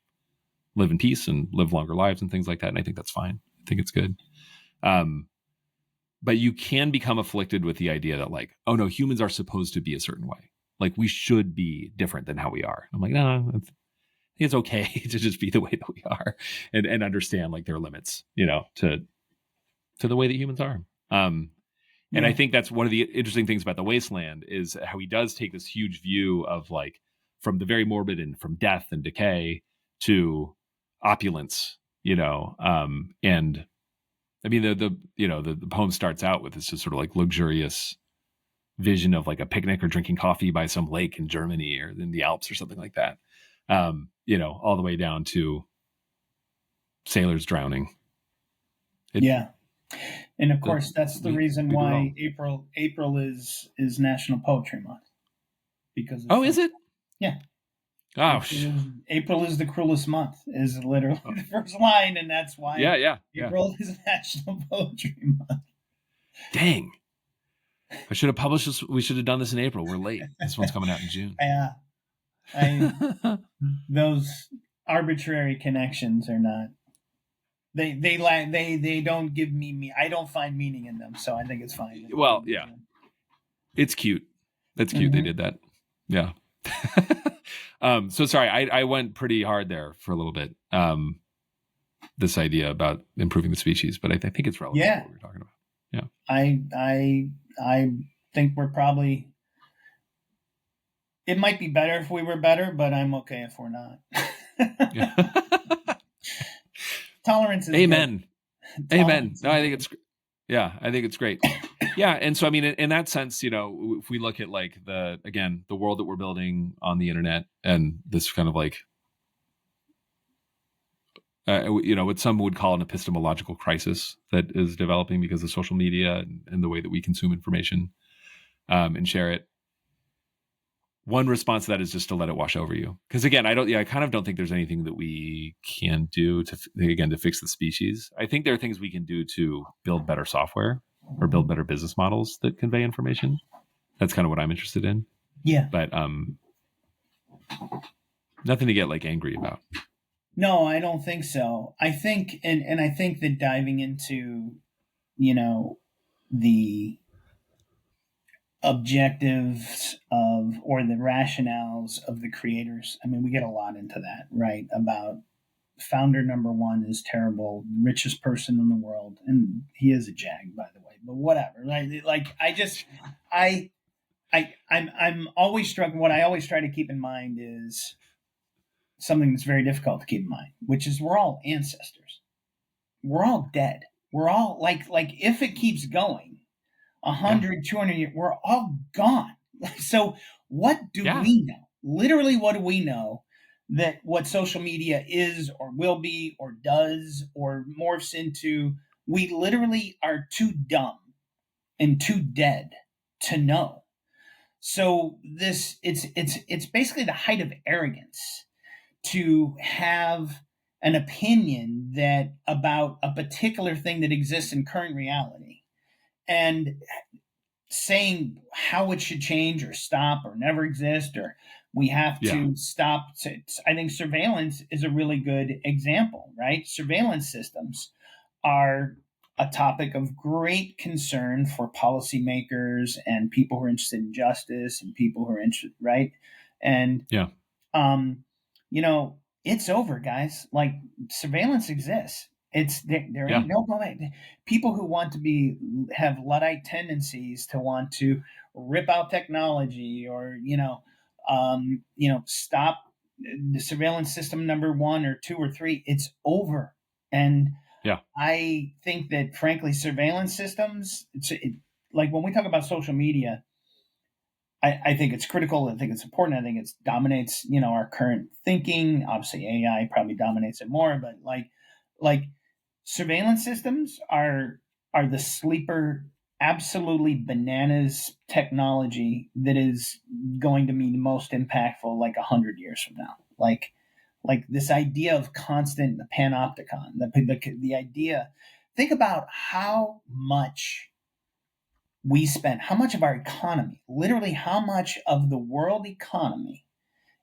live in peace and live longer lives and things like that. And I think that's fine. I think it's good. But you can become afflicted with the idea that like, oh no, humans are supposed to be a certain way. Like we should be different than how we are. I'm like, no, it's okay to just be the way that we are and understand like their limits, you know, to the way that humans are. And I think that's one of the interesting things about The Wasteland is how he does take this huge view of like from the very morbid and from death and decay to opulence, you know. And I mean, the poem starts out with this just sort of like luxurious vision of like a picnic or drinking coffee by some lake in Germany or in the Alps or something like that. You know, all the way down to sailors drowning. And of course, that's the reason why April is National Poetry Month. Because is it? Yeah. Oh, April is the cruelest month is literally the first line, and that's why April is National Poetry Month. Dang. I should have published this. We should have done this in April. We're late. This one's coming out in June. Yeah. Those arbitrary connections are not. They don't give me. I don't find meaning in them, so I think it's fine. Well, yeah, it's cute. That's cute. They did that. Yeah. So sorry, I went pretty hard there for a little bit. This idea about improving the species, but I think it's relevant to what we're talking about. Yeah. I think we're probably. It might be better if we were better, but I'm okay if we're not. Tolerance is Amen. Good. Amen. No, I think it's great. Yeah. And so, I mean, in that sense, you know, if we look at like the world that we're building on the internet and this kind of like, you know, what some would call an epistemological crisis that is developing because of social media and the way that we consume information and share it. One response to that is just to let it wash over you. Because again, I kind of don't think there's anything that we can do to fix the species. I think there are things we can do to build better software or build better business models that convey information. That's kind of what I'm interested in. Yeah. But nothing to get like angry about. No, I don't think so. I think, and I think that diving into, the objectives of, or the rationales of the creators. I mean, we get a lot into that, right? About founder number one is terrible, richest person in the world, and he is a jag, by the way. But whatever, right? Like, I'm always struck. What I always try to keep in mind is something that's very difficult to keep in mind, which is we're all ancestors. We're all dead. We're all like if it keeps going, 100, 200 years, we're all gone. So what do we know? Literally, what do we know that what social media is or will be or does or morphs into? We literally are too dumb and too dead to know. So it's basically the height of arrogance to have an opinion that about a particular thing that exists in current reality and saying how it should change or stop or never exist or we have to stop. I think surveillance is a really good example, right? Surveillance systems are a topic of great concern for policymakers and people who are interested in justice and people who are interested, right? And um, it's over, guys. Like, surveillance exists. It's there ain't no point. People who want to have Luddite tendencies to want to rip out technology or stop the surveillance system number one or two or three. It's over, and I think that frankly, surveillance systems. Like when we talk about social media, I think it's critical. I think it's important. I think it dominates, our current thinking. Obviously, AI probably dominates it more, but like surveillance systems are the sleeper, absolutely bananas technology that is going to be most impactful like 100 years from now. Like this idea of constant panopticon, the idea. Think about how much we spend, how much of our economy, literally how much of the world economy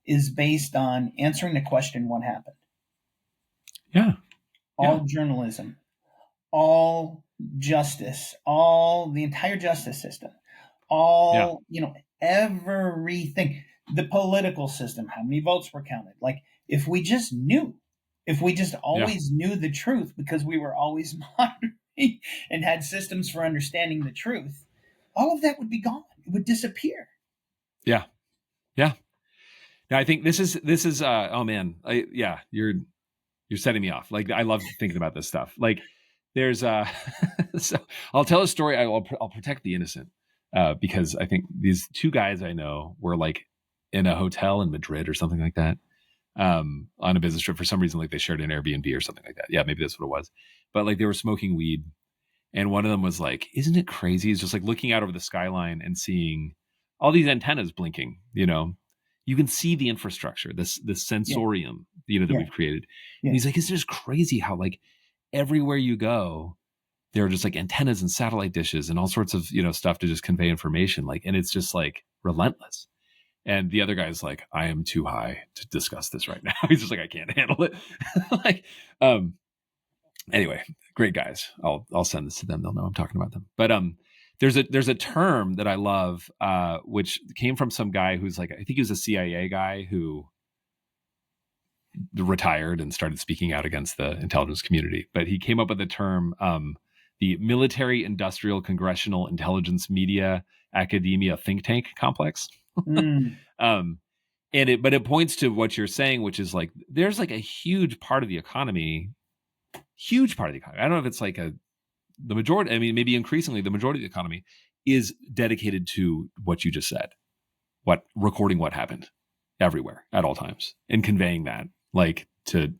is based on answering the question, what happened? All journalism, all justice, all the entire justice system, all, everything, the political system, how many votes were counted. Like, if we just knew, if we just always knew the truth because we were always monitoring and had systems for understanding the truth, all of that would be gone. It would disappear. Yeah. Now, I think this is oh man, you're setting me off. Like, I love thinking about this stuff. Like, there's so I'll tell a story. I'll protect the innocent because I think these two guys I know were like in a hotel in Madrid or something like that on a business trip for some reason. Like, they shared an Airbnb or something like that. Yeah, maybe that's what it was. But like, they were smoking weed. And one of them was like, isn't it crazy? It's just like looking out over the skyline and seeing all these antennas blinking, you can see the infrastructure, this sensorium, that we've created. And he's like, it's just crazy how like everywhere you go, there are just like antennas and satellite dishes and all sorts of, stuff to just convey information. Like, and it's just like relentless. And the other guy's like, I am too high to discuss this right now. He's just like, I can't handle it. Like, anyway, great guys. I'll send this to them. They'll know I'm talking about them. But there's a term that I love, which came from some guy who's like, I think he was a CIA guy who retired and started speaking out against the intelligence community. But he came up with the term, the Military Industrial Congressional Intelligence Media Academia Think Tank Complex. But it points to what you're saying, which is like, there's like a huge part of the economy. I don't know if it's like the majority. I mean, maybe increasingly the majority of the economy is dedicated to what you just said, recording what happened everywhere at all times and conveying that, like, to,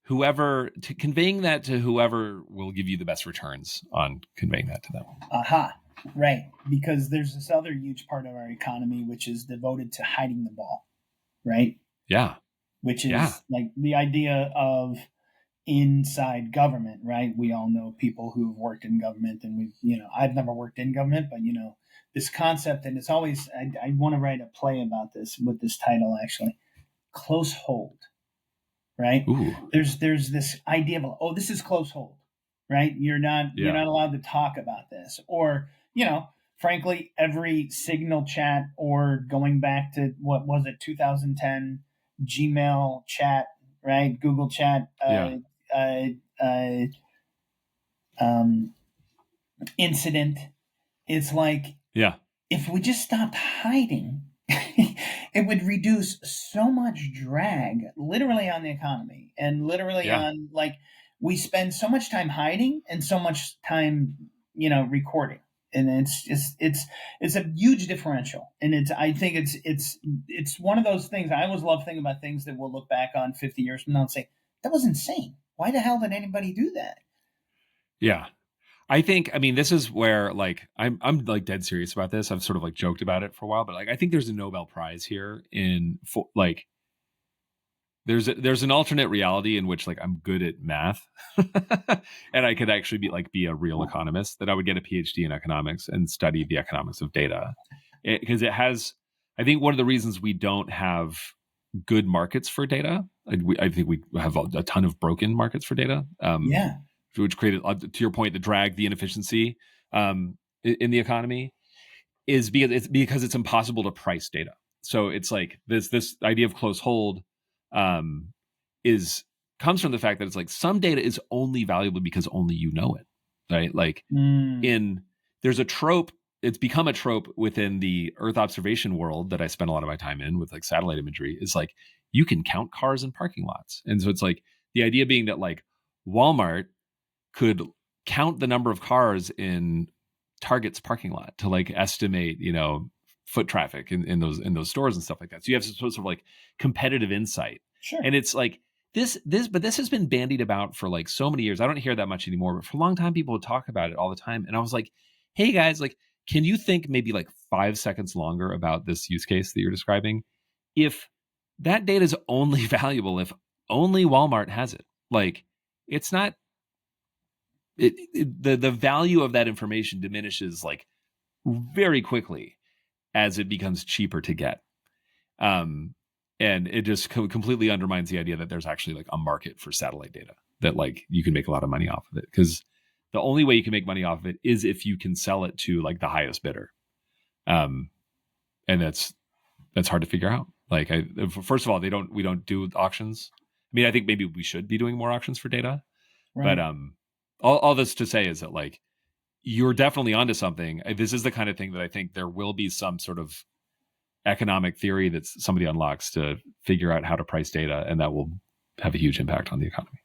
conveying that to whoever will give you the best returns on conveying that to them. Right. Because there's this other huge part of our economy, which is devoted to hiding the ball. Right. Yeah. Which is like the idea of, inside government, right? We all know people who've worked in government, and I've never worked in government, but this concept, and it's always, I want to write a play about this with this title, actually, Close Hold, right? Ooh. There's this idea of, oh, this is close hold, right? You're not allowed to talk about this, or frankly, every Signal chat, or going back to what was it, 2010 Gmail chat, right? Google chat, uh, uh, um, incident. It's like, Yeah. if we just stopped hiding, it would reduce so much drag, literally, on the economy, and literally on, like, we spend so much time hiding and so much time, recording, and it's a huge differential, and I think it's one of those things. I always love thinking about things that we'll look back on 50 years from now and say, that was insane. Why the hell did anybody do that? Yeah. I think, I mean, this is where, like, I'm like dead serious about this. I've sort of like joked about it for a while, but like, I think there's a Nobel Prize here like, there's an alternate reality in which, like, I'm good at math and I could actually be a real economist, that I would get a PhD in economics and study the economics of data. Because I think one of the reasons we don't have good markets for data, I think we have a ton of broken markets for data. Yeah. Which created, to your point, the drag, the inefficiency in the economy, is because it's impossible to price data. So it's like this idea of close hold comes from the fact that it's like, some data is only valuable because only you know it, right? Like, there's a trope. It's become a trope within the Earth observation world that I spend a lot of my time in with, like, satellite imagery, is like, you can count cars in parking lots. And so it's like, the idea being that, like, Walmart could count the number of cars in Target's parking lot to, like, estimate, foot traffic in those stores and stuff like that. So you have some sort of like competitive insight. Sure. And it's like but this has been bandied about for like so many years. I don't hear that much anymore, but for a long time, people would talk about it all the time. And I was like, hey guys, like, can you think maybe like 5 seconds longer about this use case that you're describing? If that data is only valuable if only Walmart has it, like, it's not, the value of that information diminishes, like, very quickly as it becomes cheaper to get. And it just completely undermines the idea that there's actually, like, a market for satellite data, that, like, you can make a lot of money off of it, because the only way you can make money off of it is if you can sell it to, like, the highest bidder. And that's hard to figure out. Like, first of all, we don't do auctions. I mean, I think maybe we should be doing more auctions for data, right. But all this to say is that, like, you're definitely onto something. This is the kind of thing that I think there will be some sort of economic theory that somebody unlocks to figure out how to price data, and that will have a huge impact on the economy.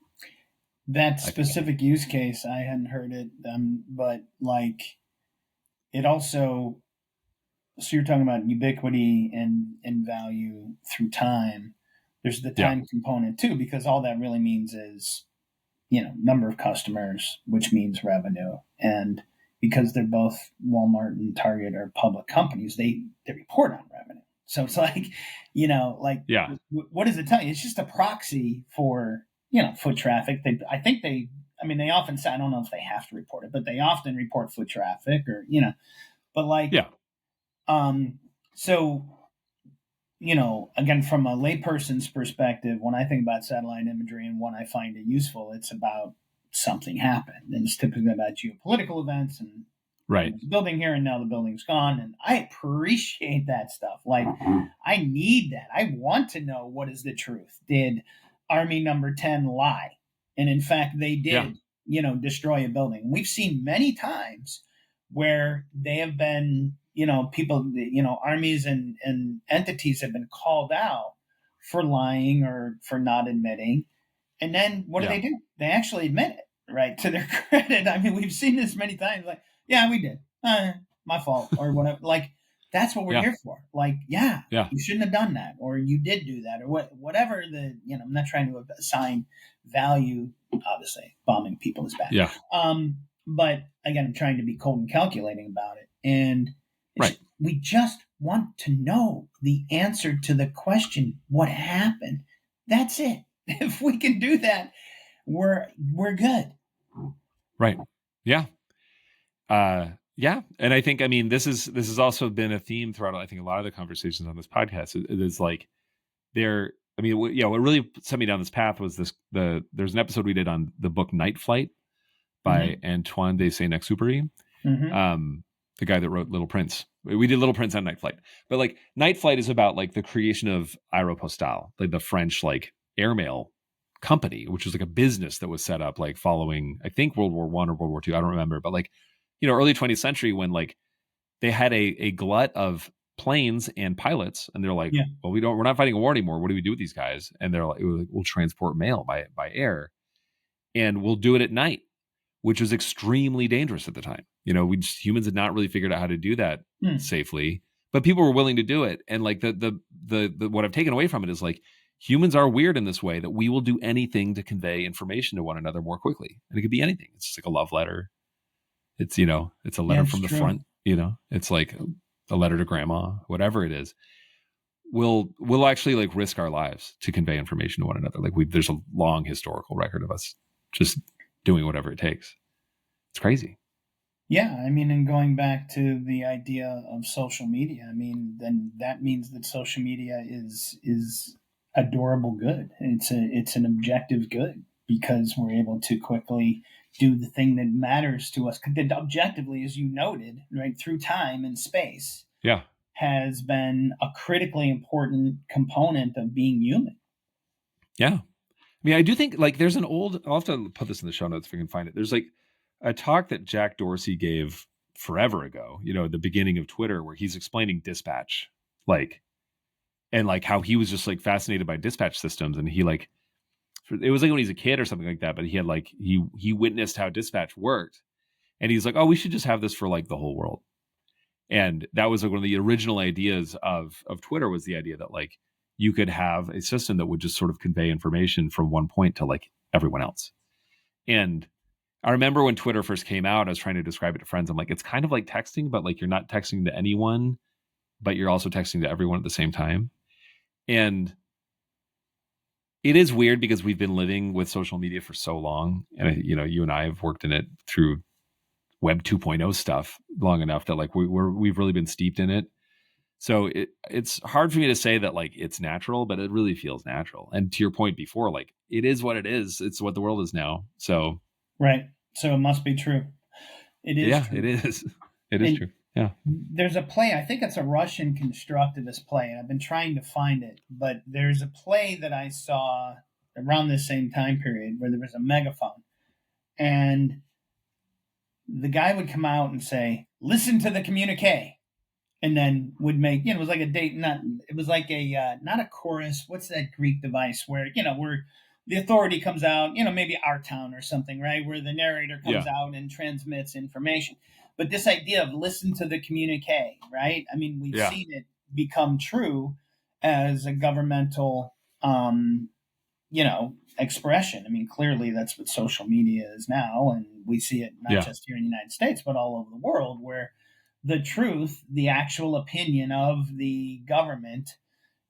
That specific use case, I hadn't heard it, but, like, it also, so you're talking about ubiquity and value through time. There's the time component too, because all that really means is, number of customers, which means revenue. And because they're both, Walmart and Target are public companies, they report on revenue. So it's like, what does it tell you? It's just a proxy for, foot traffic. They often say, I don't know if they have to report it, but they often report foot traffic, or, but like, so, again, from a layperson's perspective, when I think about satellite imagery and when I find it useful, it's about something happened. And it's typically about geopolitical events, and right, there's a building here and now the building's gone. And I appreciate that stuff. Like, I need that. I want to know, what is the truth. Did Army number 10 lie? And in fact, they did, destroy a building. We've seen many times where they have been, people, armies and entities have been called out for lying or for not admitting. And then what do? They actually admit it, right? To their credit. I mean, we've seen this many times. Like, yeah, we did. My fault, or whatever. Like, that's what we're here for. Like, you shouldn't have done that, or you did do that, or whatever I'm not trying to assign value. Obviously, bombing people is bad. Yeah. But again, I'm trying to be cold and calculating about it. And we just want to know the answer to the question, what happened? That's it. If we can do that, we're good. Right. Yeah. Yeah. And I think, I mean, this has also been a theme throughout, I think, a lot of the conversations on this podcast. It is like I mean, what really set me down this path was there's an episode we did on the book Night Flight by Mm-hmm. Antoine de Saint-Exupéry. Mm-hmm. The guy that wrote Little Prince. We did Little Prince on Night Flight. But like Night Flight is about like the creation of Aéropostale, like the French like airmail company, which was like a business that was set up like following, I think, World War One or World War II. I don't remember. But like, early 20th century when like they had a glut of planes and pilots, and they're like, Yeah. well, we're not fighting a war anymore. What do we do with these guys? And they're like, we'll transport mail by air, and we'll do it at night, which was extremely dangerous at the time. Humans had not really figured out how to do that safely, but people were willing to do it. And like the what I've taken away from it is like humans are weird in this way that we will do anything to convey information to one another more quickly. And it could be anything. It's just like a love letter. It's, it's a letter Yeah, it's from the true. front, it's like a letter to grandma, whatever it is. We'll actually like risk our lives to convey information to one another. Like there's a long historical record of us just doing whatever it takes. It's crazy. Yeah, I mean, and going back to the idea of social media, I mean, then that means that social media is a durable good. It's an objective good because we're able to quickly do the thing that matters to us. Objectively, as you noted, right through time and space, Yeah, has been a critically important component of being human. yeah. I mean, I do think like there's I'll have to put this in the show notes if we can find it. There's like a talk that Jack Dorsey gave forever ago, the beginning of Twitter, where he's explaining dispatch, like, and like how he was just like fascinated by dispatch systems. And he like, it was like when he was a kid or something like that, but he had like, he witnessed how dispatch worked. And he's like, oh, we should just have this for like the whole world. And that was like one of the original ideas of Twitter, was the idea that like you could have a system that would just sort of convey information from one point to like everyone else. And I remember when Twitter first came out, I was trying to describe it to friends. I'm like, it's kind of like texting, but like you're not texting to anyone, but you're also texting to everyone at the same time. And it is weird because we've been living with social media for so long. And, you and I have worked in it through Web 2.0 stuff long enough that like we've really been steeped in it. So it's hard for me to say that like it's natural, but it really feels natural. And to your point before, like it is what it is. It's what the world is now. So right. So it must be true. It is. Yeah, true. it is. It is true. Yeah. There's a play, I think it's a Russian constructivist play, and I've been trying to find it, but there's a play that I saw around this same time period where there was a megaphone, and the guy would come out and say, "Listen to the communique," and then would make, it was like a date, it was like a not a chorus. What's that Greek device where where the authority comes out, maybe our town or something, right, where the narrator comes out and transmits information. But this idea of listen to the communique, right? I mean, we've seen it become true as a governmental expression. I mean, clearly that's what social media is now, and we see it not just here in the United States, but all over the world, where the truth, the actual opinion of the government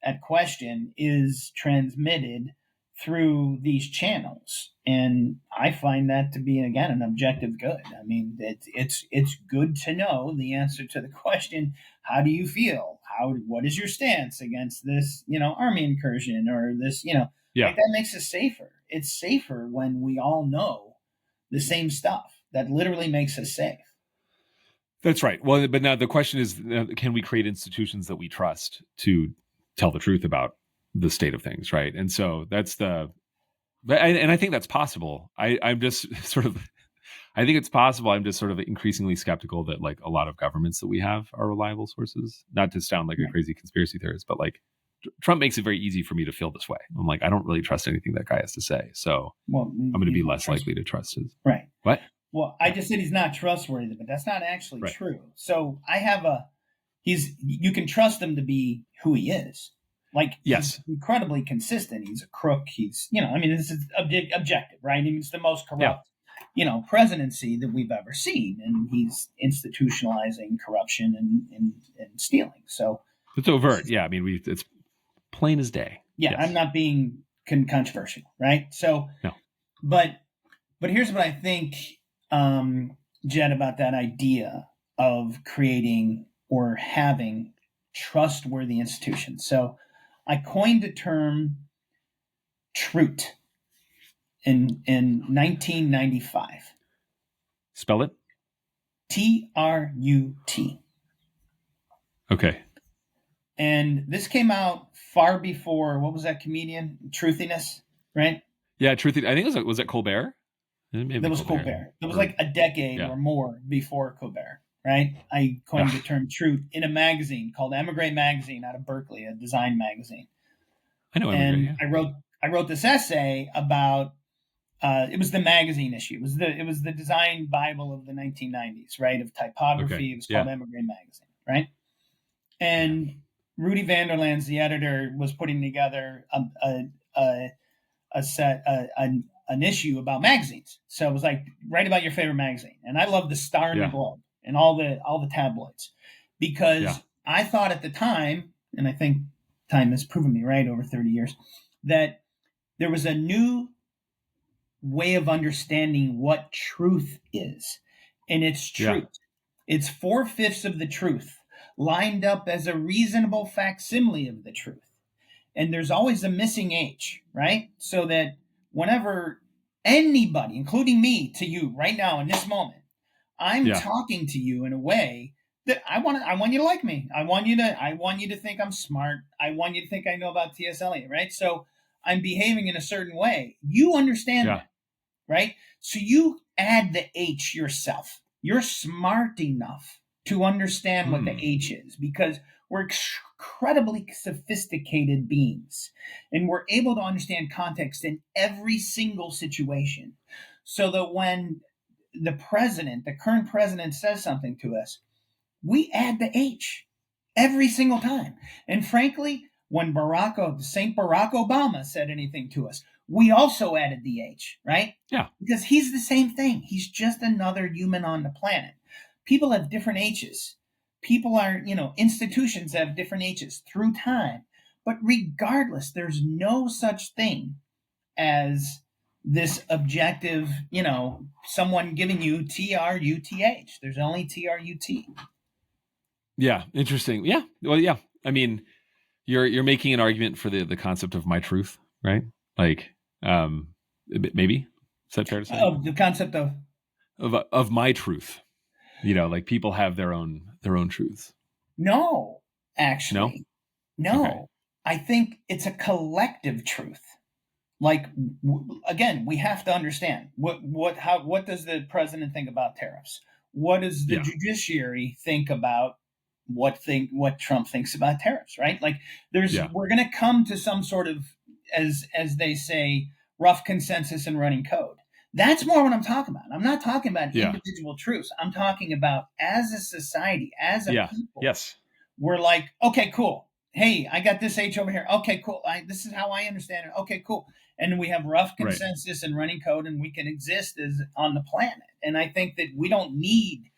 at question, is transmitted through these channels. And I find that to be, again, an objective good. I mean, it's good to know the answer to the question, how do you feel? What is your stance against this, army incursion or this, like that makes us safer. It's safer when we all know the same stuff. That literally makes us safe. That's right. Well, but now the question is, can we create institutions that we trust to tell the truth about the state of things, right? And so and I think that's possible. I'm just sort of, I think it's possible. I'm just sort of increasingly skeptical that like a lot of governments that we have are reliable sources. Not to sound like a crazy conspiracy theorist, but like Trump makes it very easy for me to feel this way. I'm like, I don't really trust anything that guy has to say. So I'm going to be less likely to trust his. Right. What? Well, I just said he's not trustworthy, but that's not actually true. So I have you can trust him to be who he is. Like, he's incredibly consistent. He's a crook. He's, I mean, this is objective, right? I mean, it's the most corrupt, presidency that we've ever seen. And he's institutionalizing corruption and stealing. So it's overt. Yeah. I mean, it's plain as day. Yeah. Yes. I'm not being controversial, right? So, no. But here's what I think, Jed, about that idea of creating or having trustworthy institutions. So I coined the term "trut" in 1995. Spell it. TRUT. Okay. And this came out far before, what was that comedian? Truthiness, right? Yeah, truth. I think was it Colbert? Maybe That was Colbert. Colbert. That was Or, like a decade yeah. or more before Colbert, right? I coined the Ugh, term "trut" in a magazine called Emigre Magazine out of Berkeley, a design magazine. I know Emigrant. And Yeah. I wrote this essay about, it was the magazine issue. It was the design Bible of the 1990s, right? Of Okay. typography. It was called Yeah. Emigre Magazine, right? Yeah. And Rudy Vanderland's the editor was putting together a, a set an issue about magazines. So it was like, write about your favorite magazine. And I love the Star and the Yeah. Globe and all the tabloids, Yeah. because I thought at the time, and I think time has proven me right over 30 years, that there was a new way of understanding what truth is. And it's Yeah. truth. It's 4/5 of the truth lined up as a reasonable facsimile of the truth. And there's always a missing H, right? So that whenever anybody, including me, to you right now in this moment, I'm Yeah. talking to you in a way that I want you to like me. I want you to think I'm smart. I want you to think I know about T.S. Eliot, right? So I'm behaving in a certain way. You understand Yeah. that, right? So you add the H yourself. You're smart enough to understand what the Hmm. H is, because we're incredibly sophisticated beings and we're able to understand context in every single situation. So that when the current president says something to us, we add the H every single time. And frankly, when Saint Barack Obama said anything to us, we also added the H, right? Yeah. Because he's the same thing. He's just another human on the planet. People have different H's. People are, institutions have different H's through time. But regardless, there's no such thing as this objective, someone giving you TRUTH. There's only TRUT. Yeah. Interesting. Yeah. Well, yeah. I mean, you're making an argument for the concept of my truth, right? Like, maybe is that fair to say? Of the concept of Of my truth, like people have their own truths. no, No. actually, Okay. no. I think it's a collective truth. Like, again, we have to understand what does the president think about tariffs? What does the Yeah. judiciary think about what Trump thinks about tariffs? Right? Like, Yeah. we're going to come to some sort of, as they say, rough consensus and running code. That's more what I'm talking about. I'm not talking about Yeah. individual truths. I'm talking about, as a society, as a Yeah. people, Yes. we're like, okay, cool. Hey, I got this H over here. Okay, cool. This is how I understand it. Okay, cool. And we have rough Right. consensus and running code, and we can exist as on the planet. And I think that we don't need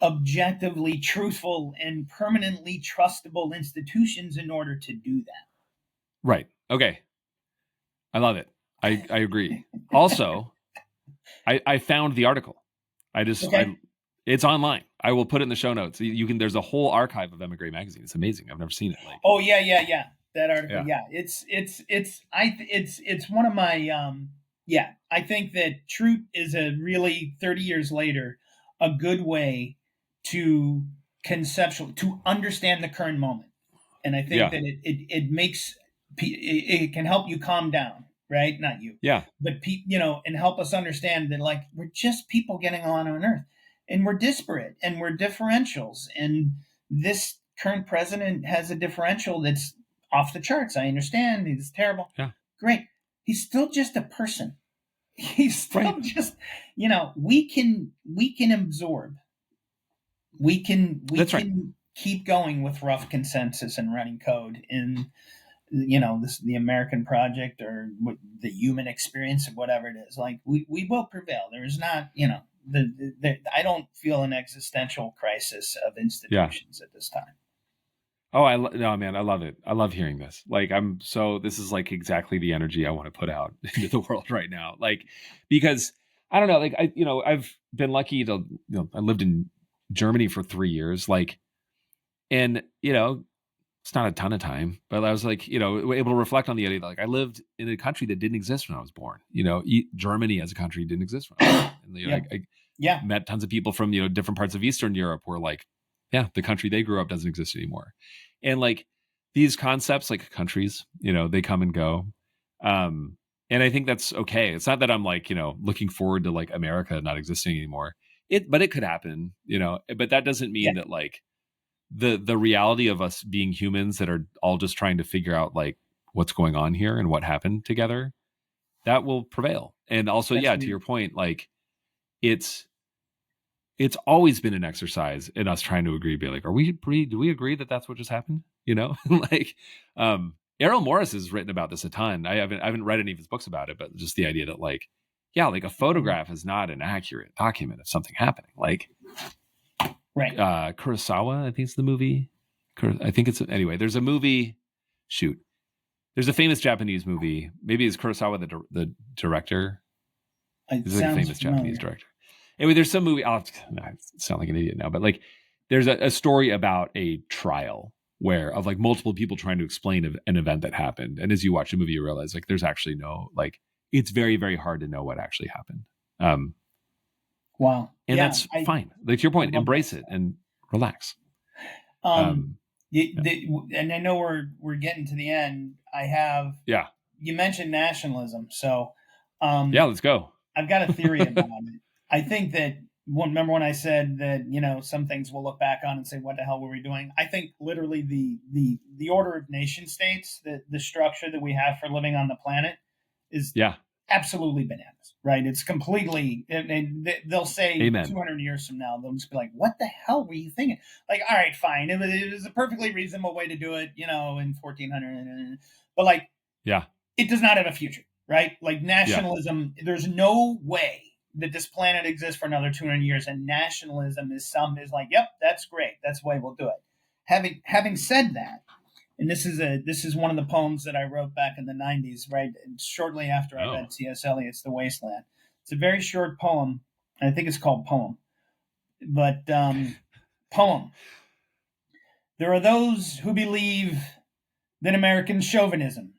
objectively truthful and permanently trustable institutions in order to do Right. Okay. I love it. I agree. Also, I found the article. I that. just Okay. I it's online. I will put it in the show notes. You can. There's a whole archive of Emigre magazine. It's amazing. I've never seen it. Like, Oh yeah, yeah, yeah. That article. yeah, Yeah, it's one of my yeah. I think that truth is a really 30 years later a good way to to understand the current moment. And I think yeah, that it makes it can help you calm down, right? Not you, yeah, but and help us understand that, like, we're just people getting along on Earth, and we're disparate and we're differentials, and this current president has a differential that's off the charts. I understand he's terrible. yeah. Great, he's still just a person. He's Right. still just, we can absorb, we That's right. can keep going with rough consensus and running code in, the American project, or the human experience, of whatever it is. Like, we will prevail. There is not, I don't feel an existential crisis of Yeah. institutions at this time. Oh, no, man, I love it. I love hearing this. Like, this is like exactly the energy I want to put out into the world right now. Like, because I don't know, like, I've been lucky to, I lived in Germany for 3 years, like, and, it's not a ton of time, but I was like, able to reflect on the idea that like I lived in a country that didn't exist when I was born. Germany as a country didn't exist when I was born. And, Yep. I Yeah. met tons of people from, different parts of Eastern Europe where like, yeah, the country they grew up doesn't exist anymore. And like these concepts, like countries, they come and go. And I think that's okay. It's not that I'm like, looking forward to like America not existing anymore. But it could happen, but that doesn't Yeah. mean that like the reality of us being humans that are all just trying to figure out like what's going on here and what happened together, that will prevail. And also, That's yeah, to your point, like it's always been an exercise in us trying to agree, be like, do we agree that that's what just happened? Like, Errol Morris has written about this a ton. I haven't read any of his books about it, but just the idea that like, yeah, like a photograph is not an accurate document of something happening. Like, right. Kurosawa, I think it's the movie. I think it's anyway. There's a movie. Shoot, there's a famous Japanese movie. Maybe it's Kurosawa the director. He's like a famous Japanese director. Anyway, there's some movie. I sound like an idiot now, but like, there's a story about a trial of like multiple people trying to explain an event that happened. And as you watch the movie, you realize like there's actually it's very, very hard to know what actually happened. Wow. And that's fine. Like to your point, embrace it and relax. And I know we're getting to the end. You mentioned nationalism, so yeah, let's go. I've got a theory about it. I think that remember when I said that some things we'll look back on and say, what the hell were we doing? I think literally the order of nation states, the structure that we have for living on the planet is absolutely bananas, right? It's completely, and they'll say Amen. 200 years from now, they'll just be like, what the hell were you thinking? Like, all right, fine. It was a perfectly reasonable way to do it, in 1400. But like, it does not have a future, right? Like nationalism, there's no way that this planet exists for another 200 years. And nationalism is like, yep, that's great. That's the way we'll do it. Having said that, and this is one of the poems that I wrote back in the 90s, right? Shortly after I read T.S. Eliot's The Wasteland. It's a very short poem. I think it's called Poem. But poem. There are those who believe that American chauvinism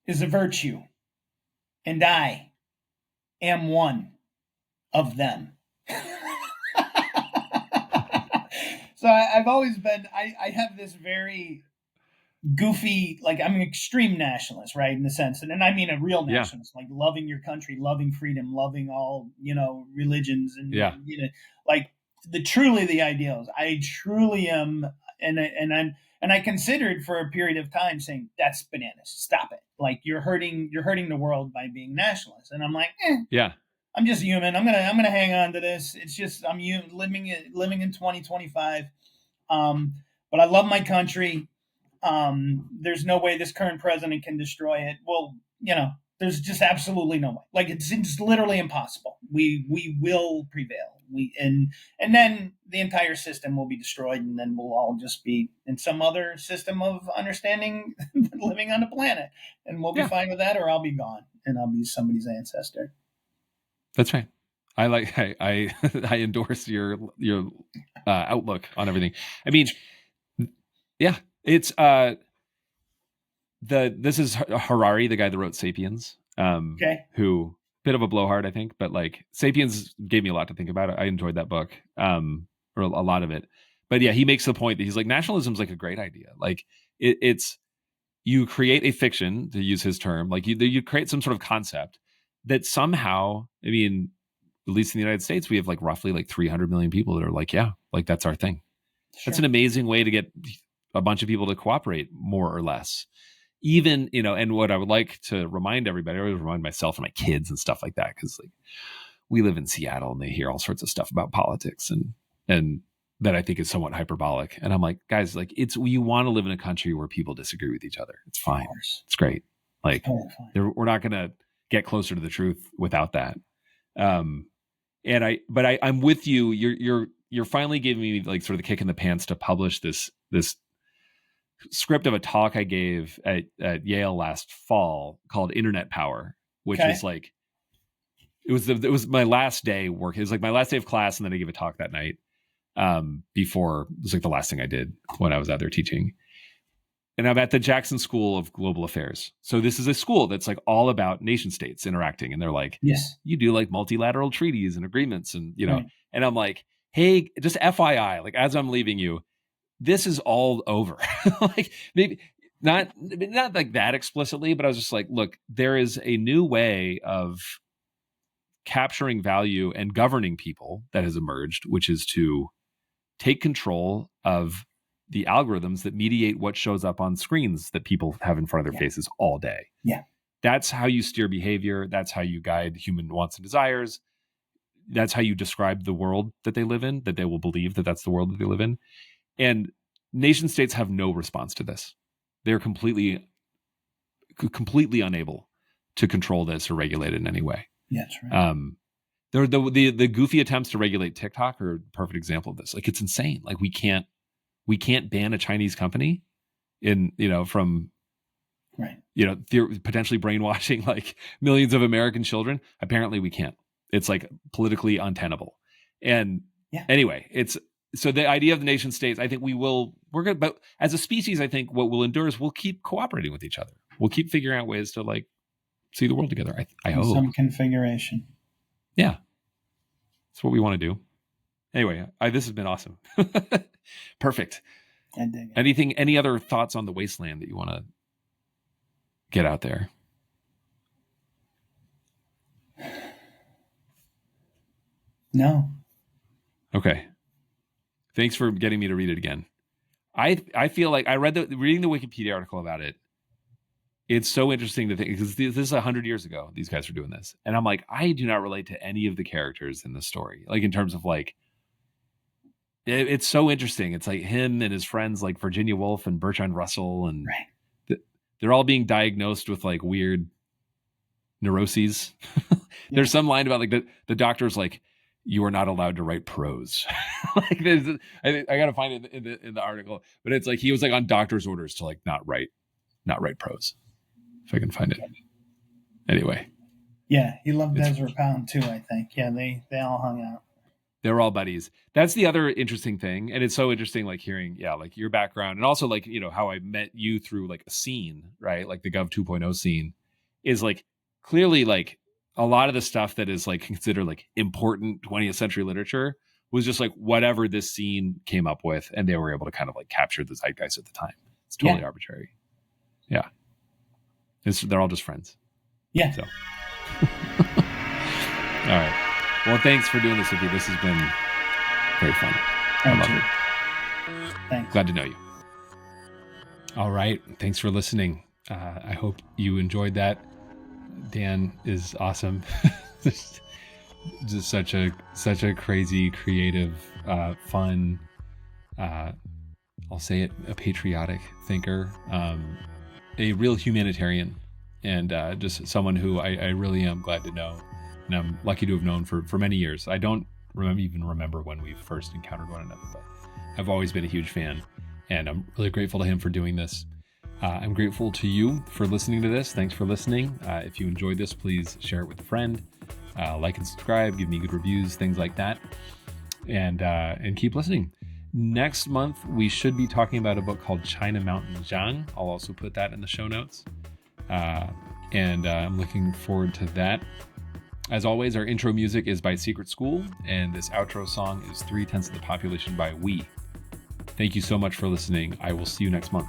is a virtue, and I am one of them. So I've always been, I have this very goofy, like I'm an extreme nationalist, right? In the sense, and I mean a real nationalist, like loving your country, loving freedom, loving all, religions, and like the ideals. I truly am, and I considered for a period of time saying that's bananas. Stop it! Like you're hurting the world by being nationalist. And I'm like, I'm just human. I'm gonna hang on to this. It's just I'm living in 2025. But I love my country. There's no way this current president can destroy it. Well, there's just absolutely no way. Like it's literally impossible. We will prevail. And then the entire system will be destroyed, and then we'll all just be in some other system of understanding living on the planet, and we'll be fine with that, or I'll be gone and I'll be somebody's ancestor. That's right. I endorse your outlook on everything. I mean, it's this is Harari, the guy that wrote Sapiens. Who bit of a blowhard, I think, but like Sapiens gave me a lot to think about. I enjoyed that book, or a lot of it. But yeah, he makes the point that he's like nationalism's like a great idea. Like it's you create a fiction, to use his term, like you create some sort of concept that somehow, I mean, at least in the United States, we have like roughly like 300 million people that are like, yeah, like that's our thing. Sure. That's an amazing way to get a bunch of people to cooperate more or less. Even, and what I would like to remind everybody, I always remind myself and my kids and stuff like that, because like we live in Seattle and they hear all sorts of stuff about politics and that I think is somewhat hyperbolic. And I'm like, guys, like you want to live in a country where people disagree with each other. It's fine. It's great. Like we're not going to get closer to the truth without that. I'm with you. You're finally giving me like sort of the kick in the pants to publish this script of a talk I gave at Yale last fall called Internet Power, which Okay. is like, it was my last day work. It was like my last day of class, and then I gave a talk that night. Before it was like the last thing I did when I was out there teaching. And I'm at the Jackson School of Global Affairs. So this is a school that's like all about nation states interacting. And they're like, Yes. you do like multilateral treaties and agreements, and you know, Right. and I'm like, hey, just FYI, like as I'm leaving you, this is all over. Like maybe not like that explicitly, but I was just like, look, there is a new way of capturing value and governing people that has emerged, which is to take control of the algorithms that mediate what shows up on screens that people have in front of their faces all day. Yeah. That's how you steer behavior. That's how you guide human wants and desires. That's how you describe the world that they live in, that they will believe that that's the world that they live in. And nation states have no response to this. They're completely unable to control this or regulate it in any way. Yeah, that's right. The goofy attempts to regulate TikTok are a perfect example of this. Like, it's insane. Like, we can't ban a Chinese company from right. Potentially brainwashing like millions of American children. Apparently we can't. It's like politically untenable. And anyway, so the idea of the nation states, I think we're good. But as a species, I think what will endure is we'll keep cooperating with each other. We'll keep figuring out ways to like see the world together. I hope. Some configuration. Yeah. That's what we want to do. Anyway, this has been awesome. Perfect. I dig it. Any other thoughts on the wasteland that you want to get out there? No. Okay. Thanks for getting me to read it again. I feel like reading the Wikipedia article about it. It's so interesting to think, because this is 100 years ago. These guys are doing this. And I'm like, I do not relate to any of the characters in the story. Like, in terms of like, it's so interesting. It's like him and his friends, like Virginia Woolf and Bertrand Russell. And they're all being diagnosed with like weird neuroses. There's some line about like the doctor's like, you are not allowed to write prose. Like, I got to find it in the article, but it's like, he was like on doctor's orders to like not write prose. If I can find it. Anyway. Yeah, he loved Ezra Pound too, I think. Yeah, they all hung out. They were all buddies. That's the other interesting thing. And it's so interesting, like hearing, like your background, and also like, how I met you through like a scene, right? Like the Gov 2.0 scene is like clearly like a lot of the stuff that is like considered like important 20th century literature was just like whatever this scene came up with. And they were able to kind of like capture the zeitgeist at the time. It's totally arbitrary. Yeah. They're all just friends. Yeah. So. All right. Well, thanks for doing this with you. This has been very fun. I love it. Thanks. Glad to know you. All right. Thanks for listening. I hope you enjoyed that. Dan is awesome. Just such a crazy, creative, fun, I'll say it, a patriotic thinker, a real humanitarian, and just someone who I really am glad to know. And I'm lucky to have known for many years. I don't even remember when we first encountered one another, but I've always been a huge fan, and I'm really grateful to him for doing this. I'm grateful to you for listening to this. Thanks for listening. If you enjoyed this, please share it with a friend, like and subscribe, give me good reviews, things like that, and keep listening. Next month, we should be talking about a book called China Mountain Jiang. I'll also put that in the show notes. And I'm looking forward to that. As always, our intro music is by Secret School, and this outro song is 3/10 of the Population by We. Thank you so much for listening. I will see you next month.